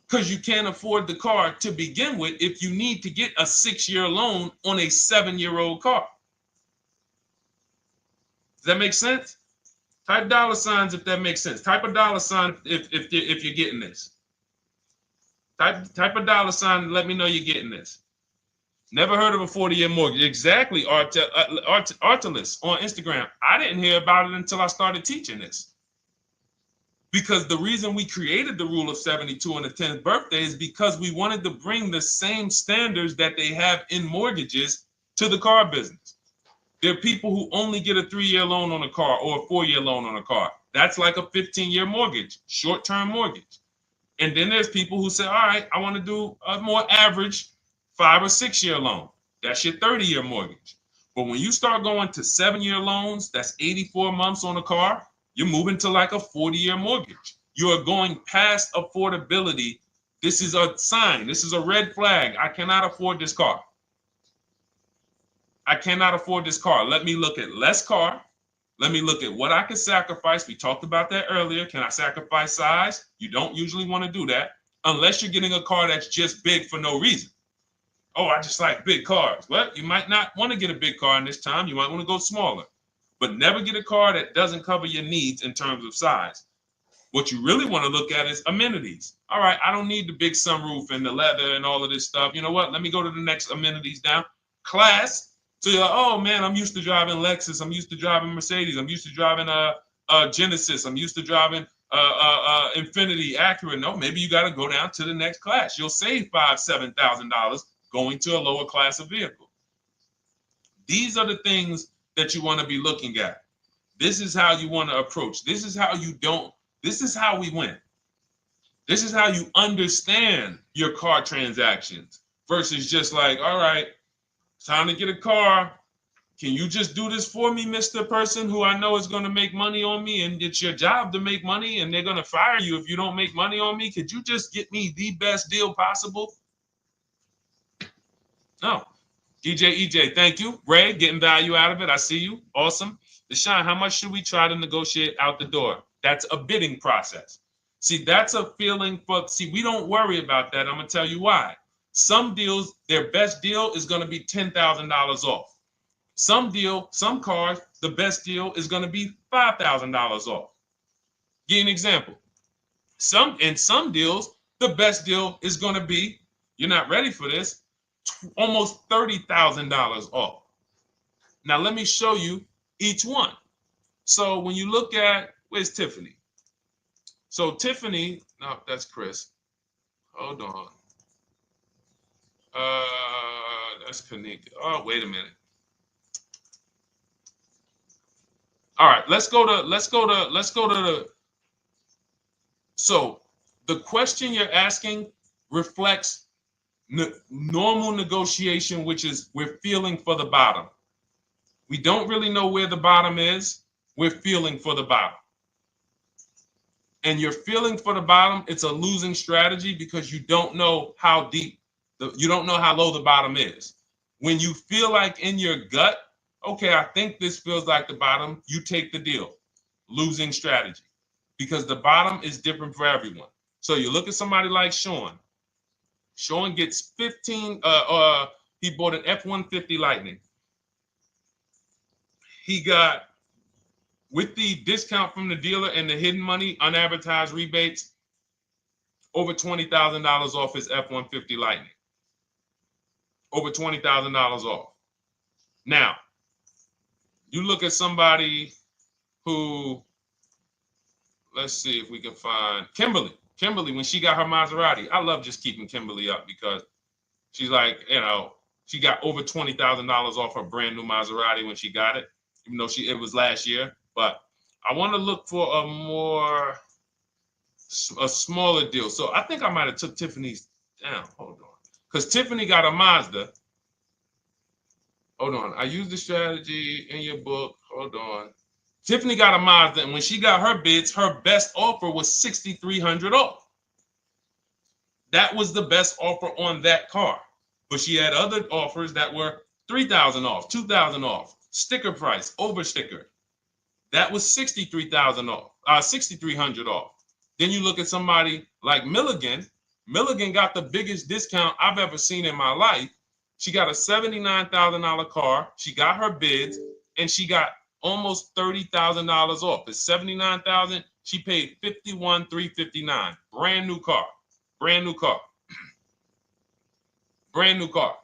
Because you can't afford the car to begin with if you need to get a 6-year loan on a 7-year-old car. Does that make sense? Type dollar signs if that makes sense. Type a dollar sign if you're getting this. Type a dollar sign and let me know you're getting this. Never heard of a 40-year mortgage. Exactly, Artelis on Instagram. I didn't hear about it until I started teaching this. Because the reason we created the rule of 72 on the 10th birthday is because we wanted to bring the same standards that they have in mortgages to the car business. There are people who only get a 3-year loan on a car or a 4-year loan on a car. That's like a 15-year mortgage, short-term mortgage. And then there's people who say, all right, I want to do a more average 5 or 6-year loan. That's your 30-year mortgage. But when you start going to 7-year loans, that's 84 months on a car, you're moving to like a 40-year mortgage. You are going past affordability. This is a sign. This is a red flag. I cannot afford this car. I cannot afford this car. Let me look at less car. Let me look at what I can sacrifice. We talked about that earlier. Can I sacrifice size? You don't usually want to do that unless you're getting a car that's just big for no reason. Oh, I just like big cars. Well, you might not want to get a big car in this time. You might want to go smaller. But never get a car that doesn't cover your needs in terms of size. What you really want to look at is amenities. All right, I don't need the big sunroof and the leather and all of this stuff. You know what? Let me go to the next amenities down. Class. So you're like, oh man, I'm used to driving Lexus. I'm used to driving Mercedes. I'm used to driving Genesis. I'm used to driving Infinity, Acura. No, maybe you got to go down to the next class. You'll save $5,000-$7,000 going to a lower class of vehicle. These are the things that you want to be looking at. This is how you want to approach. This is how you don't. This is how we win. This is how you understand your car transactions versus just like, all right, time to get a car. Can you just do this for me, Mr. Person who I know is going to make money on me, and it's your job to make money and they're going to fire you if you don't make money on me? Could you just get me the best deal possible? No. EJ, thank you. Ray, getting value out of it. I see you. Awesome. Deshone, how much should we try to negotiate out the door? That's a bidding process. See, that's a feeling for, see, we don't worry about that. I'm going to tell you why. Some deals, their best deal is going to be $10,000 off. Some cars, the best deal is going to be $5,000 off. Give you an example. In some deals, the best deal is going to be, you're not ready for this, almost $30,000 off. Now, let me show you each one. So when you look at, where's Tiffany? So Tiffany, no, that's Chris. Hold on. That's Kanika. Oh, wait a minute. All right, let's go to the. So the question you're asking reflects normal negotiation, which is we're feeling for the bottom. We don't really know where the bottom is. We're feeling for the bottom. And you're feeling for the bottom, it's a losing strategy because you don't know how deep, you don't know how low the bottom is. When you feel like in your gut, okay, I think this feels like the bottom, you take the deal. Losing strategy. Because the bottom is different for everyone. So you look at somebody like Sean. Sean gets 15, he bought an F-150 Lightning. He got, with the discount from the dealer and the hidden money, unadvertised rebates, over $20,000 off his F-150 Lightning. Over $20,000 off. Now, you look at somebody who, let's see if we can find Kimberly. Kimberly, when she got her Maserati, I love just keeping Kimberly up because she's like, you know, she got over $20,000 off her brand new Maserati when she got it, even though it was last year. But I want to look for a smaller deal. So I think I might have took Tiffany's down. Hold on. Because Tiffany got a Mazda. Hold on. I used the strategy in your book. Hold on. Tiffany got a Mazda, and when she got her bids, her best offer was $6,300 off. That was the best offer on that car. But she had other offers that were $3,000 off, $2,000 off, sticker price, over sticker. That was $63,000 off, $6,300 off. Then you look at somebody like Milligan. Milligan got the biggest discount I've ever seen in my life. She got a $79,000 car. She got her bids, and she got almost $30,000 off. It's $79,000. She paid $51,359. Brand new car. Brand new car. Brand new car.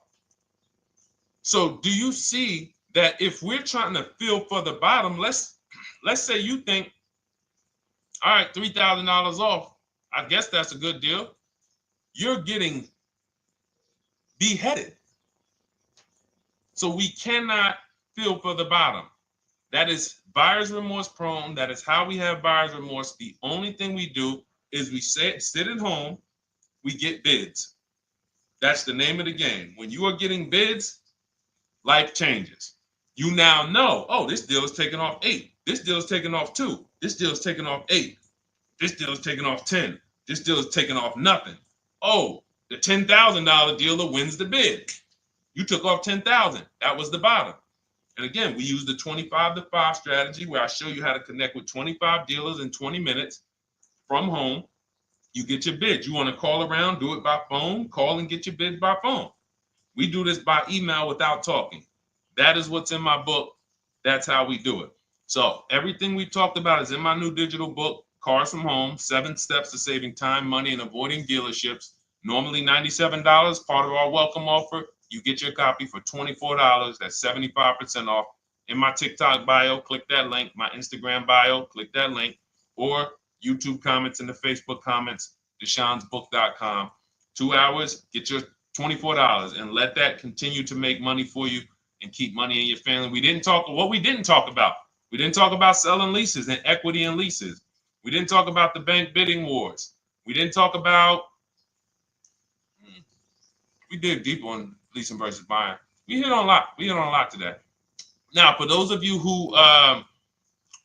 So do you see that if we're trying to feel for the bottom, let's say you think, all right, $3,000 off. I guess that's a good deal. You're getting beheaded. So we cannot feel for the bottom. That is buyer's remorse prone. That is how we have buyer's remorse. The only thing we do is we sit at home, we get bids. That's the name of the game. When you are getting bids, life changes. You now know, oh, this deal is taking off 8. This deal is taking off 2. This deal is taking off 8. This deal is taking off 10. This deal is taking off nothing. Oh, the $10,000 dealer wins the bid. You took off $10,000. That was the bottom. And again, we use the 25-to-5 strategy where I show you how to connect with 25 dealers in 20 minutes from home. You get your bid. You want to call around, do it by phone, call and get your bid by phone. We do this by email without talking. That is what's in my book. That's how we do it. So everything we talked about is in my new digital book Cars from Home, 7 Steps to Saving Time, Money, and Avoiding Dealerships. Normally $97, part of our welcome offer. You get your copy for $24. That's 75% off. In my TikTok bio, click that link. My Instagram bio, click that link. Or YouTube comments in the Facebook comments, deshonsbook.com. 2 hours, get your $24, and let that continue to make money for you and keep money in your family. We didn't talk about. We didn't talk about selling leases and equity in leases. We didn't talk about the bank bidding wars. We didn't talk about, we dig deep on leasing versus buying. We hit on a lot. We hit on a lot today. Now, for those of you who are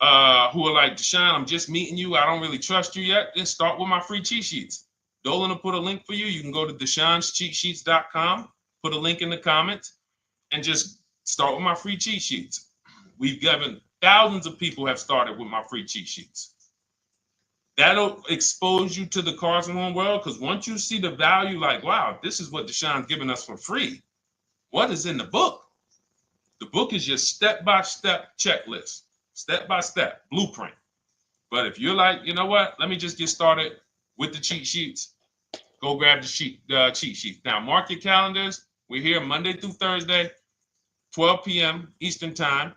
like, Deshone, I'm just meeting you, I don't really trust you yet, then start with my free cheat sheets. Dolan will put a link for you. You can go to DeshonesCheatSheets.com, put a link in the comments, and just start with my free cheat sheets. We've given thousands of people have started with my free cheat sheets. That'll expose you to the Cars from Home world, because once you see the value, like, wow, this is what Deshone's giving us for free. What is in the book? The book is your step-by-step checklist, step-by-step blueprint. But if you're like, you know what, let me just get started with the cheat sheets, go grab the cheat sheets. Now, mark your calendars. We're here Monday through Thursday, 12 p.m. Eastern Time.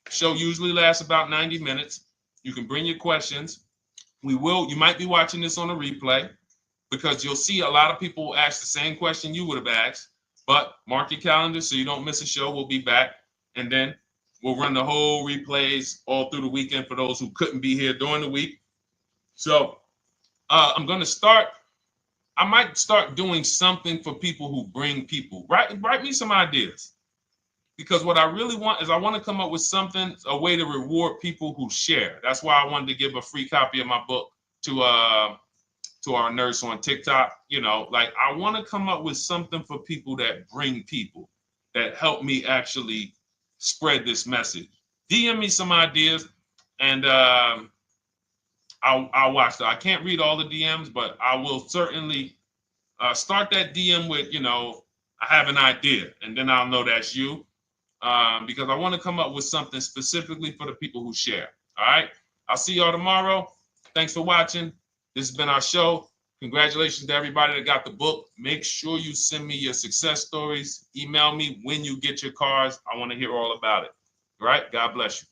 Show usually lasts about 90 minutes. You can bring your questions. You might be watching this on a replay, because you'll see a lot of people ask the same question you would have asked. But mark your calendar so you don't miss a show. We'll be back, and then we'll run the whole replays all through the weekend for those who couldn't be here during the week. So I'm going to start. I might start doing something for people who bring people. Write me some ideas, because what I really want is I want to come up with something, a way to reward people who share. That's why I wanted to give a free copy of my book to our nurse on TikTok. You know, like, I want to come up with something for people that bring people, that help me actually spread this message. DM me some ideas, and I'll watch that. I can't read all the DMs, but I will certainly start that DM with, I have an idea, and then I'll know that's you, because I want to come up with something specifically for the people who share. All right. I'll see y'all tomorrow. Thanks for watching. This has been our show. Congratulations to everybody that got the book. Make sure you send me your success stories. Email me when you get your cars. I want to hear all about it. All right. God bless you.